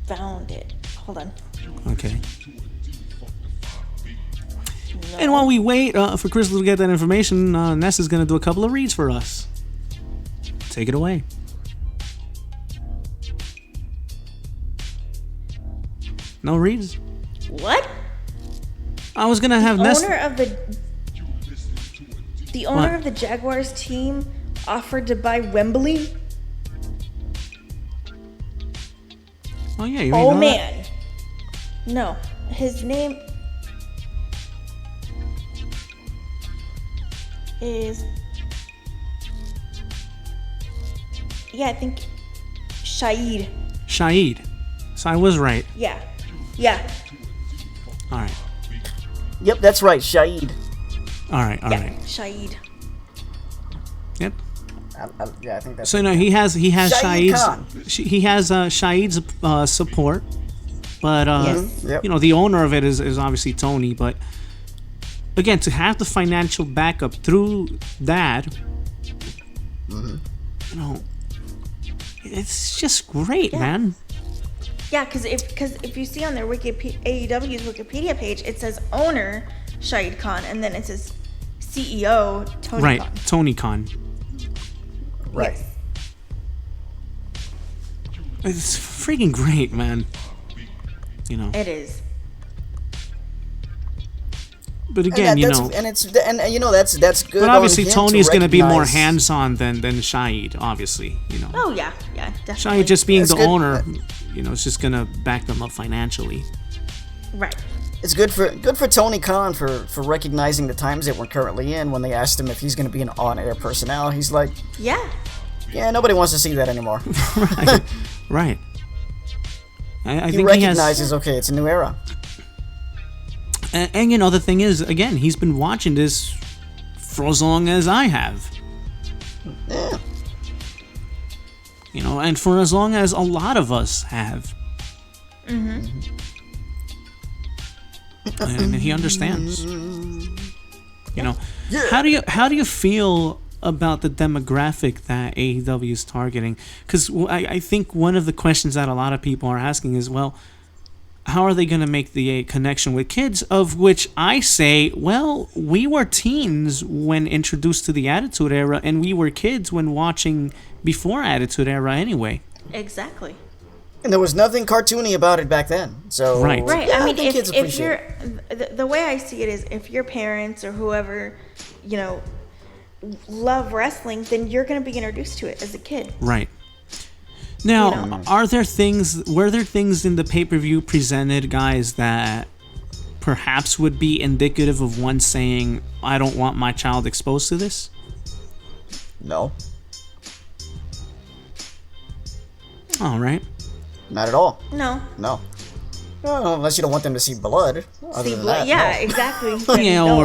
Found it. Hold on. Okay. No. And while we wait for Crystal to get that information, Ness is gonna do a couple of reads for us. Take it away. No reads? What? I was gonna have Ness. The owner What? of the Jaguars team offered to buy Wembley. Oh yeah, you Oh know that? man. No, his name is. Yeah, I think Shahid. Shahid. So I was right. Yeah. All right. Yep, that's right, Shahid. All right. Shahid. Yep. Yeah, I think that's. So no, he has Shahid Khan. He has Shahid's support, but Yep. the owner of it is obviously Tony. But again, to have the financial backup through that, you know, it's just great, man. Yeah, because if you see on their AEW's Wikipedia page, it says owner Shahid Khan, and then it says CEO Tony Right, Khan. Tony Khan. Right. Yes. It's freaking great, man. You know. It is. But again, you know. that's good. But obviously, on him Tony's going to be more recognize- hands-on than Shahid, obviously, you know. Oh yeah, definitely. Shahid just being That's the good. owner, you know, it's just going to back them up financially. Right. It's good for Tony Khan for recognizing the times that we're currently in. When they asked him if he's going to be an on-air personnel, he's like, Yeah. "Yeah, nobody wants to see that anymore." Right. I He think recognizes, okay, it's a new era. and you know, the thing is, again, he's been watching this for as long as I have. Yeah. You know, and for as long as a lot of us have. And he understands. You know, how do you feel about the demographic that AEW is targeting? Because I think one of the questions that a lot of people are asking is, well, how are they going to make the connection with kids? Of which I say, well, we were teens when introduced to the Attitude Era, and we were kids when watching before Attitude Era anyway. Exactly. And there was nothing cartoony about it back then. So Right. Right. yeah, I mean, think kids if appreciate you're it. the way I see it is, if your parents or whoever, you know, love wrestling, then you're going to be introduced to it as a kid. Right. Now, You know. were there things in the pay-per-view presented, guys, that perhaps would be indicative of one saying, I don't want my child exposed to this? No, All right. not at all. No. No. Well, unless you don't want them to see blood. Other See, than that, yeah, no. exactly. Yeah, No.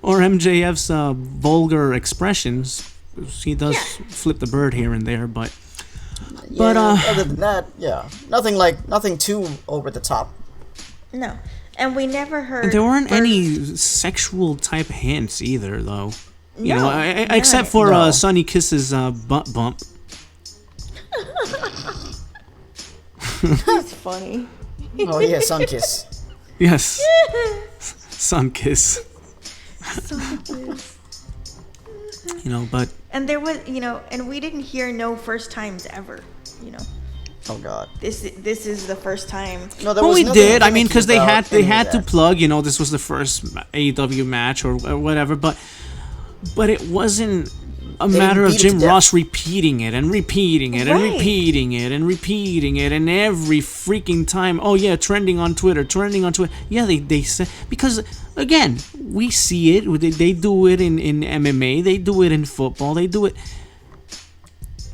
or MJF's vulgar expressions. He does flip the bird here and there, but Other than that, yeah, nothing too over the top. No. And we never heard. there weren't first- any sexual type hints either, though. You No, know, except none. for No. Sonny Kiss's butt bump. It's funny. Oh yeah, sun kiss. Yes, Sun Kiss. You know, but And there was, you know, and we didn't hear no first times ever. You know, Oh god. this is the first time. No, there well, was we nothing did. I mean, gimmicky because they about had any of to that. plug. You know, this was the first AEW match or whatever. But it wasn't a matter of beat it to Jim death. Ross repeating it and repeating it and Right. repeating it and repeating it, and every freaking time. Oh yeah, trending on Twitter. Yeah, they said, because again, we see it. They do it in MMA. They do it in football. They do it.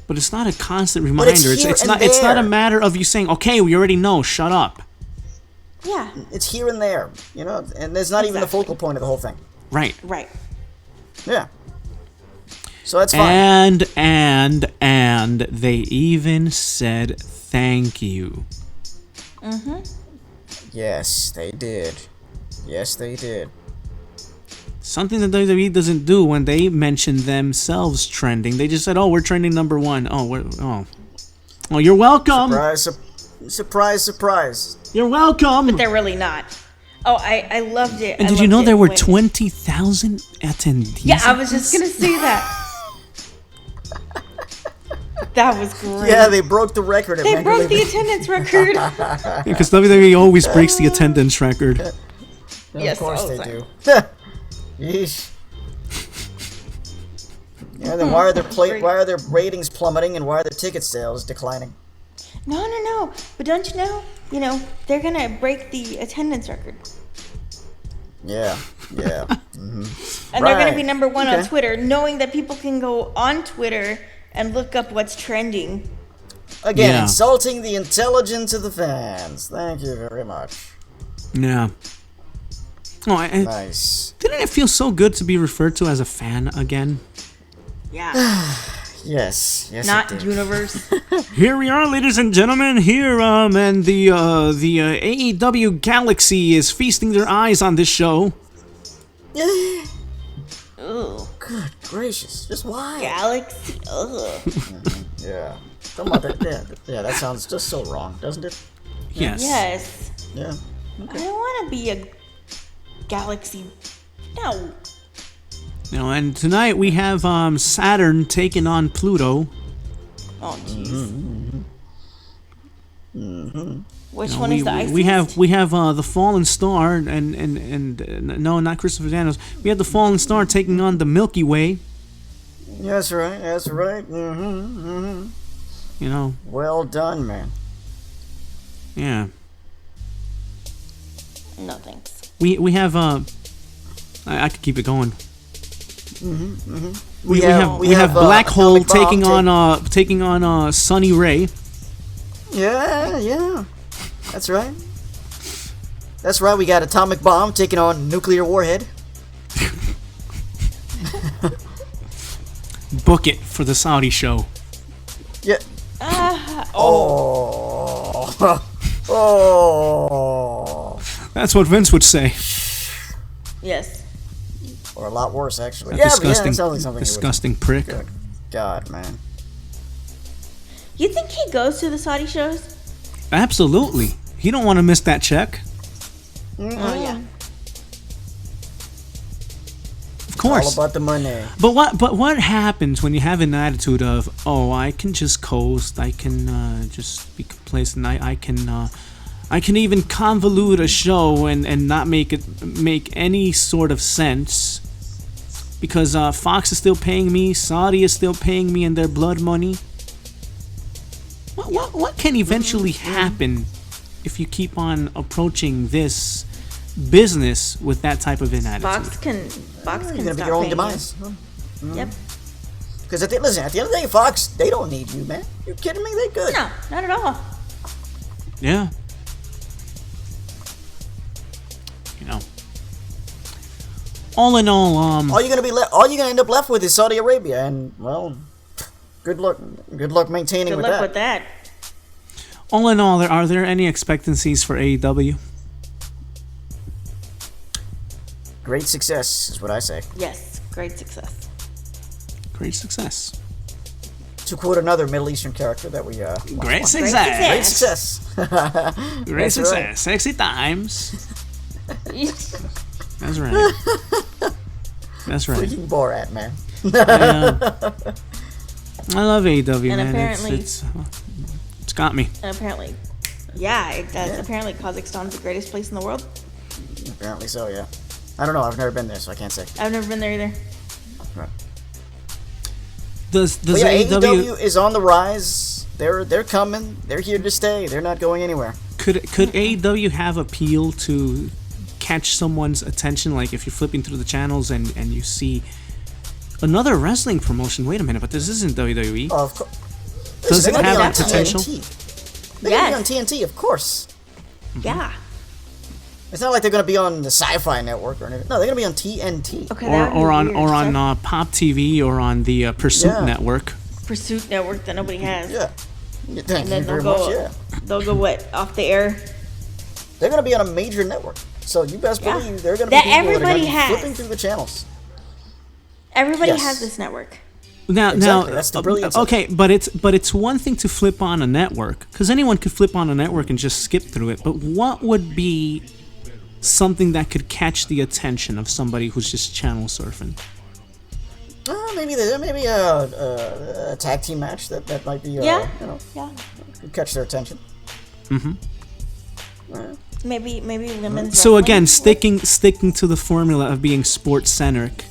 But it's not a constant reminder. it's here It's and not. It's not a there. matter of you saying, "Okay, we already know. Shut up." Yeah. It's here and there, you know, and there's not even the Exactly. focal point of the whole thing. Right. Right. Yeah. So that's fine. And they even said thank you. Yes, they did. Yes, they did. Something that WWE doesn't do when they mention themselves trending. They just said, "Oh, we're trending number 1." Oh, you're welcome. Surprise, surprise. You're welcome. They're really not. Oh, I loved it. And I did you loved know it there were when- 20,000 attendees? Yeah, I was just gonna say that. That was great. Yeah, they broke the record. At They Mango broke the League. attendance record. Because WWE always breaks the attendance record. Yes, Of course oh, they sorry. do. Yeesh. Yeah, then why are their ratings plummeting and why are their ticket sales declining? No. But don't you know? You know, they're gonna break the attendance record. Yeah. And they're gonna be Right. number 1 on Okay. Twitter, knowing that people can go on Twitter and look up what's trending. Again, Yeah. insulting the intelligence of the fans. Thank you very much. Yeah. Oh, Nice. didn't it feel so good to be referred to as a fan again? Yeah. Yes, it not did. universe. Here we are, ladies and gentlemen. Here, and the AEW Galaxy is feasting their eyes on this show. Ooh, Good gracious, just why? Galaxy. Ugh. Yeah. Something about that. Yeah, that sounds just so wrong, doesn't it? Yes. Yes. Yeah. I don't want to be a galaxy. No. You know, and tonight we have Saturn taking on Pluto. Oh, jeez. Which You know, one is the iciest? we have the Fallen Star and no, not Christopher Daniels. We have the Fallen Star taking on the Milky Way. That's right. That's right. You know. Well done, man. Yeah. No thanks. We have I could keep it going. We have Black Hole taking on Sunny Ray. Yeah. That's right. That's right. We got Atomic Bomb taking on Nuclear Warhead. Book it for the Saudi show. Yeah. Oh. That's what Vince would say. Yes. Or a lot worse, actually. That disgusting, that sounds like something disgusting prick. Good God, man. You think he goes to the Saudi shows? Absolutely. He don't want to miss that check. Oh yeah. Of course. All about the money. But what happens when you have an attitude of, oh, I can just coast, I can just be complacent, I can even convolute a show and not make any sort of sense because Fox is still paying me, Saudi is still paying me, and their blood money. What can eventually happen if you keep on approaching this business with that type of an attitude? Fox can You're gonna be stop your own paying demise. you. Yep. Because at the end of the day, Fox, they don't need you, man. You kidding me? They good. No, not at all. Yeah. You know. All in all, all you're gonna end up left with is Saudi Arabia, and well, good luck maintaining Good with luck that. with that. all in all, are there any expectancies for AEW? Great success is what I say. Yes, great success. Great success. To quote another Middle Eastern character that we Great success. success. great success. Great That's success. right. Sexy times. That's right. That's right. Freaking Borat, man. I love AEW, And man. apparently- It's got me. And apparently, yeah, it does. Yeah. Apparently, Kazakhstan's the greatest place in the world. Apparently so, yeah. I don't know. I've never been there, so I can't say. I've never been there either. Right. Does But yeah, AEW AEW is on the rise. They're coming. They're here to stay. They're not going anywhere. could AEW have appeal to catch someone's attention? Like if you're flipping through the channels and you see another wrestling promotion. Wait a minute, but this isn't WWE. Of course. Does it have that potential? They're gonna be on TNT, of course. Yeah. It's not like they're gonna be on the Sci-Fi Network or anything. No, they're gonna be on TNT. Okay. Or, that would be or on weird. or on So- Pop TV or on the Pursuit Yeah. Network. Pursuit Network that nobody has. Yeah. Yeah, thank And then you very they'll much. go. Yeah. They'll go what off the air. They're gonna be on a major network, so you best Yeah. believe they're gonna That be people that are everybody gonna be has. flipping through the channels. Everybody Yes. has this network. Now, Exactly, that's the brilliance of okay, but it's one thing to flip on a network because anyone could flip on a network and just skip through it. But what would be something that could catch the attention of somebody who's just channel surfing? Maybe a tag team match that might be Yeah. you know, Yeah. could catch their attention. Maybe women's. So wrestling. again, sticking to the formula of being sports centric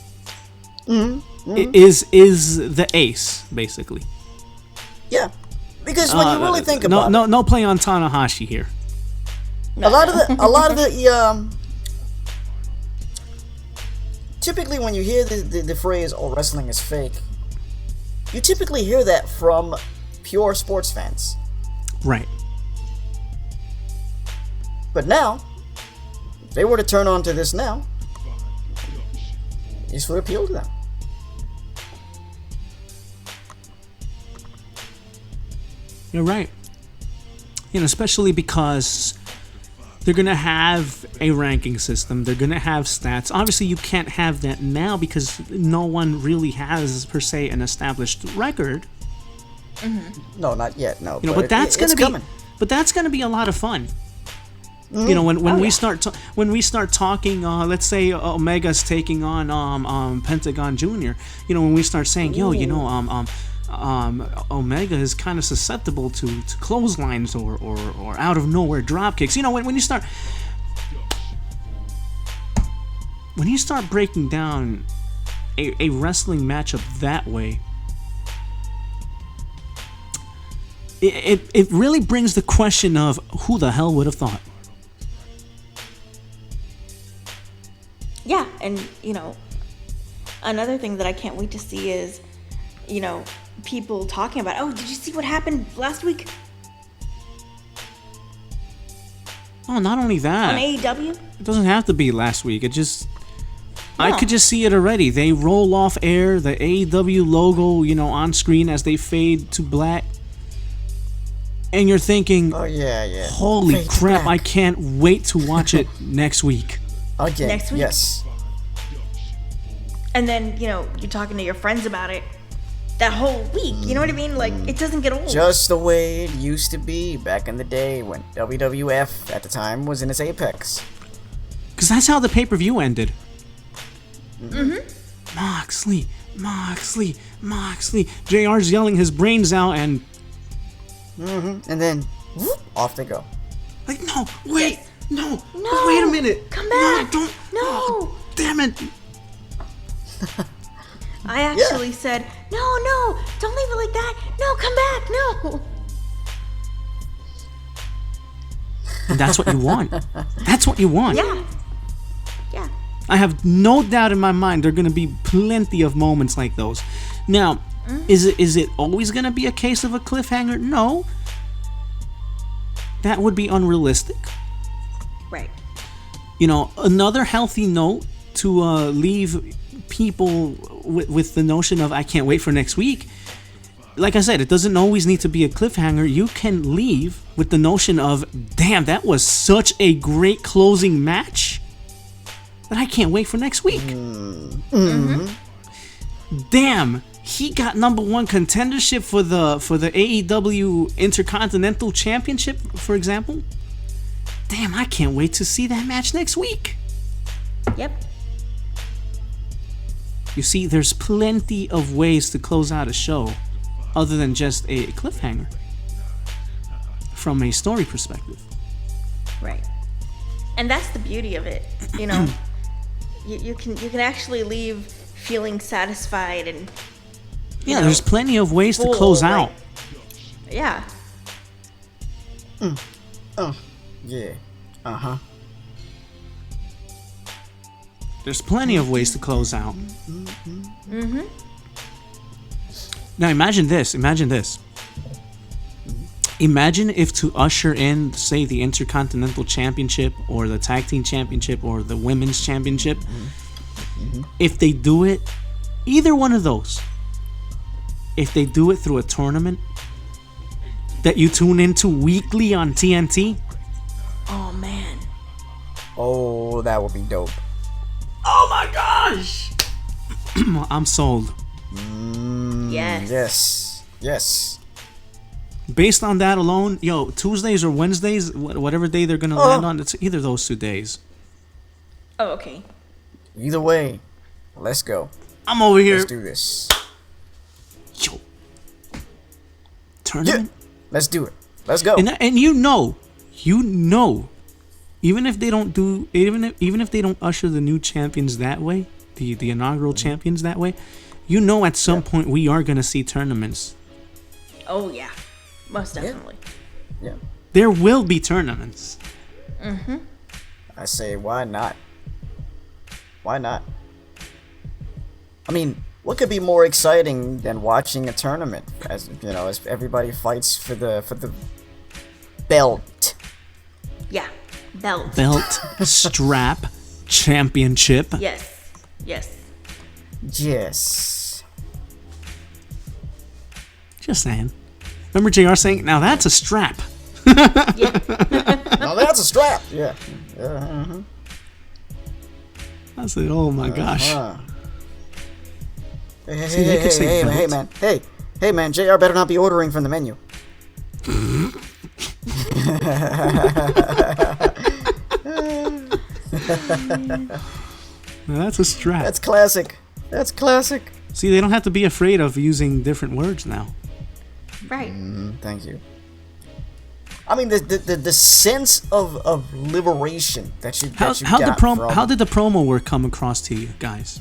is the ace basically. Yeah, because when you really think about no play on Tanahashi here. a lot of the typically when you hear the phrase "oh, wrestling is fake," you typically hear that from pure sports fans. Right. But now, if they were to turn on to this now, this would appeal to them. You're right. Especially because they're going to have a ranking system. They're going to have stats. Obviously, you can't have that now because no one really has, per se, an established record. Mm-hmm. No, not yet. No, but that's going to be coming. But that's going to be a lot of fun. Mm-hmm. When we start talking, let's say Omega's taking on Pentagon Jr. When we start saying, Omega is kind of susceptible to clotheslines or out of nowhere drop kicks. When you start breaking down a wrestling matchup that way, it really brings the question of who the hell would have thought. Yeah, and another thing that I can't wait to see is, people talking about, oh, did you see what happened last week? Oh, not only that. On AEW? It doesn't have to be last week. I could just see it already. They roll off air, the AEW logo, on screen as they fade to black. And you're thinking, oh, yeah. Holy fade crap, back. I can't wait to watch it next week. Again, next week? Yes. And then, you're talking to your friends about it that whole week. You know what I mean? Like, it doesn't get old. Just the way it used to be back in the day when WWF at the time was in its apex. Because that's how the pay-per-view ended. Mm-hmm. Moxley. JR's yelling his brains out and... Mm-hmm. And then, whoop, off they go. Like, no, wait. No, wait a minute. Come back. No, don't. No. Oh, damn it. I actually said, no, don't leave it like that. No, come back, no. And that's what you want. That's what you want. Yeah. I have no doubt in my mind there are going to be plenty of moments like those. Now, is it always going to be a case of a cliffhanger? No. That would be unrealistic. Right. Another healthy note to leave people with the notion of I can't wait for next week. Like I said, it doesn't always need to be a cliffhanger. You can leave with the notion of, damn, that was such a great closing match that I can't wait for next week. Mm-hmm. Damn, he got #1 contendership for the AEW Intercontinental Championship, for example. Damn, I can't wait to see that match next week. Yep. You see, there's plenty of ways to close out a show other than just a cliffhanger from a story perspective. Right. And that's the beauty of it. You can actually leave feeling satisfied and there's plenty of ways to close out. Yeah. Oh, yeah. Uh-huh. There's plenty of ways to close out. Mm-hmm. Now imagine this. Imagine if to usher in, say, the Intercontinental Championship or the Tag Team Championship or the Women's Championship, if they do it, either one of those, if they do it through a tournament that you tune into weekly on TNT. Oh, man. Oh, that would be dope. Oh my gosh! I'm sold. Yes. Based on that alone, Tuesdays or Wednesdays, whatever day they're gonna land on, it's either of those 2 days. Oh, okay. Either way, let's go. I'm over here. Let's do this. Yo. Tournament? Yeah. Let's do it. Let's go. And you know, even if they don't usher the new champions that way, the inaugural champions that way, at some point we are gonna see tournaments. Oh yeah, most definitely. Yeah. There will be tournaments. Mm-hmm. I say, why not? Why not? I mean, what could be more exciting than watching a tournament? As everybody fights for the belt. Yeah, belt. Strap, championship. Yes. Yes. Just saying. Remember JR saying, "Now that's a strap." Yeah. Now that's a strap. Yeah. I said, "Oh my gosh." Hey, man. JR better not be ordering from the menu. Now that's a strap. That's classic. See, they don't have to be afraid of using different words now. Right. Thank you. I mean, the sense of liberation that you got How did from... the promo work come across to you guys?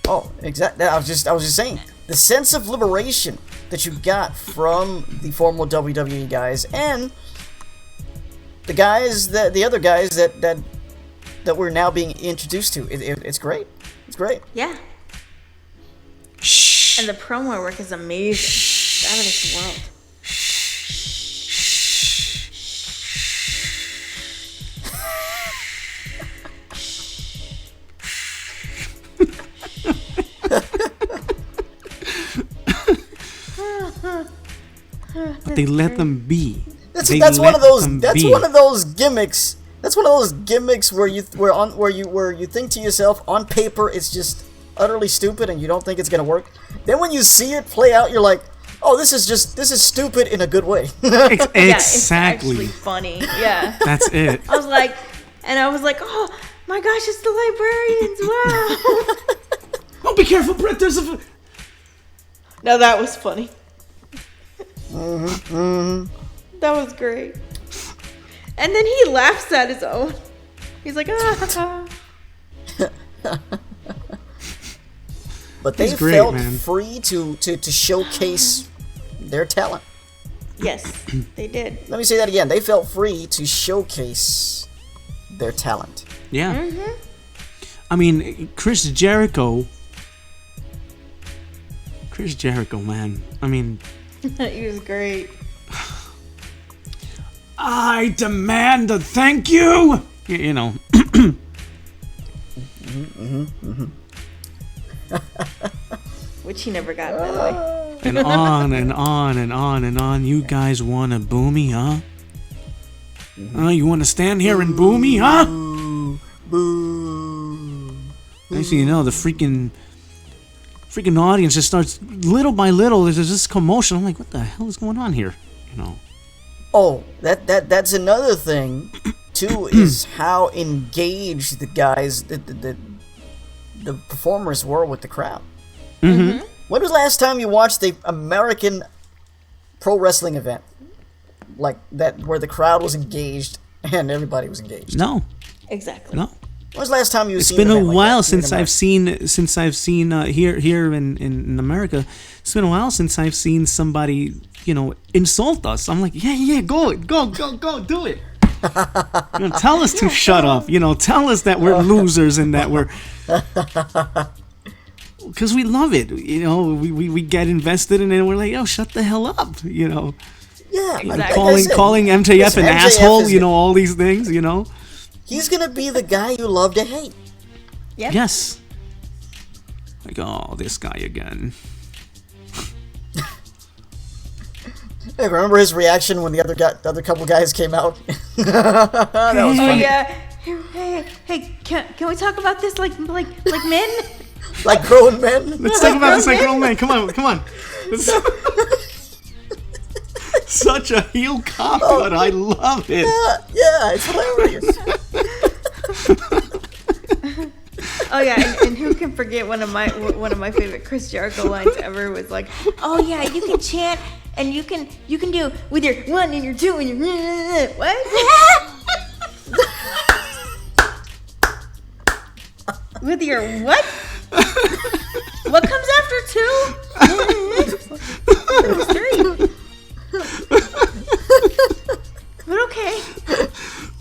Oh, exactly. I was just saying, the sense of liberation that you got from the former WWE guys and the guys the other guys that we're now being introduced to. It's great. It's great. Yeah. Shh. And the promo work is amazing. It's out of this world. They let them be. That's one of those gimmicks. That's one of those gimmicks where you think to yourself, on paper it's just utterly stupid and you don't think it's gonna work. Then when you see it play out, you're like, oh, this is stupid in a good way. Exactly. Yeah, it's actually funny. Yeah. That's it. I was like, oh my gosh, it's the librarians! Wow. Oh, be careful, Brett. There's a. No, that was funny. That was great. And then he laughs at his own. He's like, ah. But they felt free to showcase their talent. Yes, they did. Let me say that again. They felt free to showcase their talent. Yeah. I mean, Chris Jericho, man. I mean, he was great. I demand a thank you. You know. Which he never got, by the way. And on and on and on and on. You guys want to boo me, huh? You want to stand here and boo me, huh? Boo. Next thing you know, the freaking audience just starts, little by little, there's this commotion. I'm like, what the hell is going on here? You know. Oh, that's another thing, too, is how engaged the guys, the performers were with the crowd. Mm-hmm. When was the last time you watched the American pro wrestling event like that, where the crowd was engaged and everybody was engaged? No. Exactly. No. When was the last time you've It's seen? been a like while that since I've seen here in America. It's been a while since I've seen somebody, insult us. I'm like, yeah, go, do it. Tell us to shut up. Tell us that we're losers and that we're, because we love it. We get invested in it and we're like, shut the hell up. Yeah, like calling MJF an asshole. All these things. He's gonna be the guy you love to hate. Yep. Yes. Like, this guy again. Hey, remember his reaction when the other couple guys came out? That was funny. Yeah. Hey, can we talk about this like men? Like grown men? Let's talk about this like grown men. Come on. Such a heel cop, but I love it. Yeah, it's hilarious. Oh yeah, and who can forget one of my favorite Chris Jericho lines ever was like, oh yeah, you can chant and you can do with your 1 and your 2 and your what? With your what? What comes after 2? It was 3. But okay.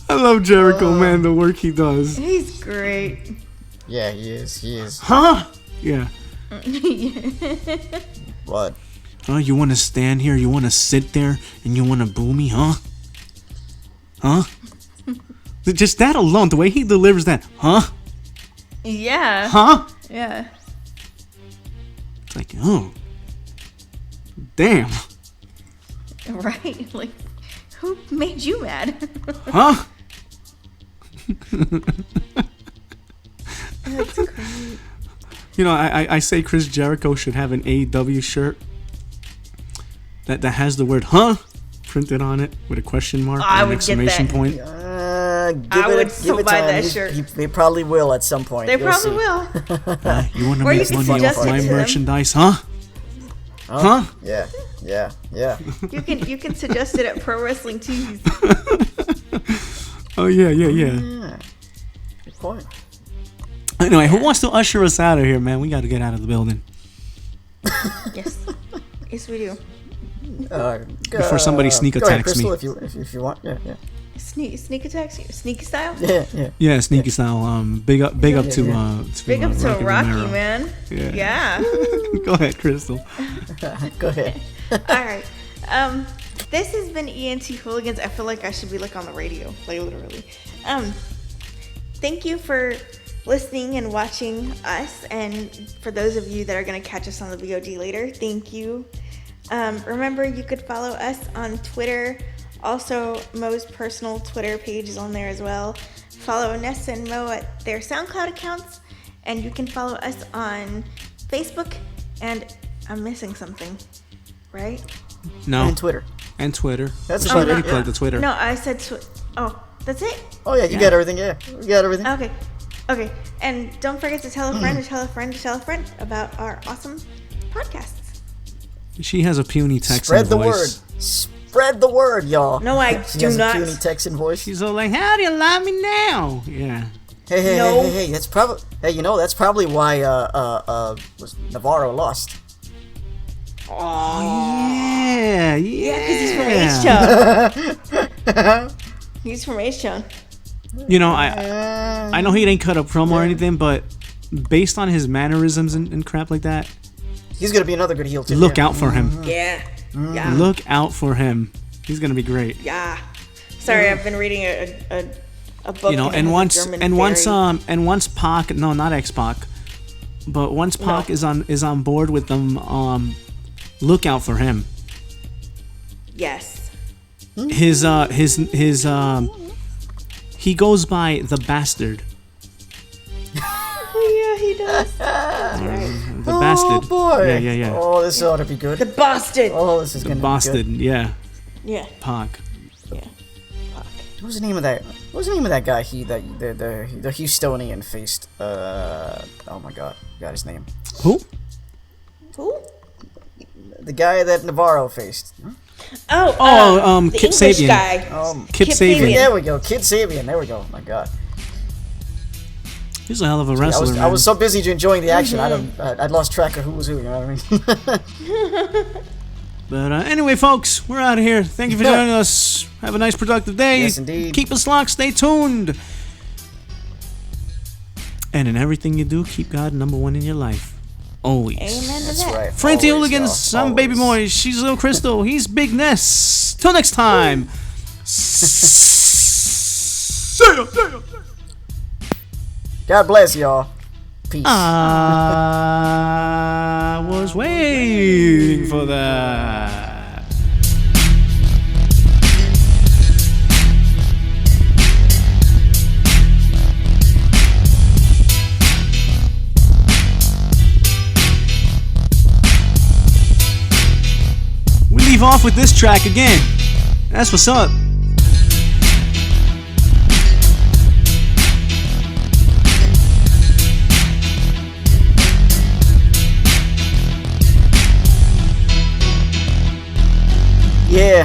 I love Jericho, man, the work he does. He's great. Yeah, he is. Huh? Yeah. What? Oh, you want to stand here, you want to sit there, and you want to boo me, huh? Huh? Just that alone, the way he delivers that, huh? Yeah. Huh? Yeah. It's like, oh. Damn. Right? Like, who made you mad? Huh? That's great. You know, I say Chris Jericho should have an AEW shirt that has the word "huh" printed on it with a question mark I and an would get exclamation that. point. I would so buy that shirt. They probably will at some point. They You'll probably see. will. You want to Or you make can money suggest off it my to them. merchandise, huh? Huh? Yeah. You can suggest it at Pro Wrestling Tees. Oh yeah. Good point. Anyway, who wants to usher us out of here, man? We got to get out of the building Yes. Yes, we do. before somebody sneak go ahead, attacks me. Crystal, if you want. Yeah. Sneak attacks you? Sneaky style? Yeah. Yeah, sneaky style. Big up to Big up to Rocky, Romero. man. Yeah. Go ahead, Crystal. Go ahead. All right. This has been ENT Hooligans. I feel like I should be like on the radio, like literally. Thank you for listening and watching us, and for those of you that are going to catch us on the VOD later, thank you. Remember, you could follow us on Twitter. Also, Mo's personal Twitter page is on there as well. Follow Ness and Mo at their SoundCloud accounts, and you can follow us on Facebook, and I'm missing something, right? No. And Twitter. That's about already it, plugged the Twitter. No, I said that's it? Oh yeah, you got everything. Yeah, you got everything. Okay. And don't forget to tell a friend to tell a friend to tell a friend about our awesome podcasts. She has a puny Texan Spread the voice. word. Spread the word, y'all. No, I She do has not. a puny Texan voice. She's all like, "How do you like me now?" Yeah. Hey, that's probably. Hey, that's probably why was Navarro lost. Oh yeah. Yeah, because he's from H-Town. He's from H-Town. You know, I know he didn't cut a promo or anything, but based on his mannerisms and crap like that, he's gonna be another good heel too. look out for him. Yeah. Look out for him. He's gonna be great. Yeah. Sorry, I've been reading a book. You know, and once Pac, no, not X-Pac, but once Pac is on board with them, look out for him. Yes. His he goes by the Bastard. Oh, yeah, he does. That's right. The Bastard. Oh boy. Yeah. Oh, this ought to be good. The Boston. Oh, this is The gonna Bastard, be good. yeah. Yeah. Pac. Yeah. Fuck. What was the name of that? What was the name of that guy? The Houstonian faced. Oh my God, got his name. Who? Who? The guy that Navarro faced. The Kip English Sabian. guy. Kip Kip Sabian. Sabian. There we go, Kid Sabian. There we go. Oh my God. He's a hell of a wrestler, I was so busy enjoying the action, Mm-hmm. I'd lost track of who was who. You know what I mean? But anyway, folks, we're out of here. Thank you for joining us. Have a nice, productive day. Yes, indeed. Keep us locked. Stay tuned. And in everything you do, keep God number one in your life. Always. Amen to That's that. right. Francie Always, Hooligans, y'all. I'm Baby Always. Moy. She's Little Crystal. He's Big Ness. Till next time. See ya. God bless y'all. Peace. I was waiting for that. We leave off with this track again. That's what's up. Yeah.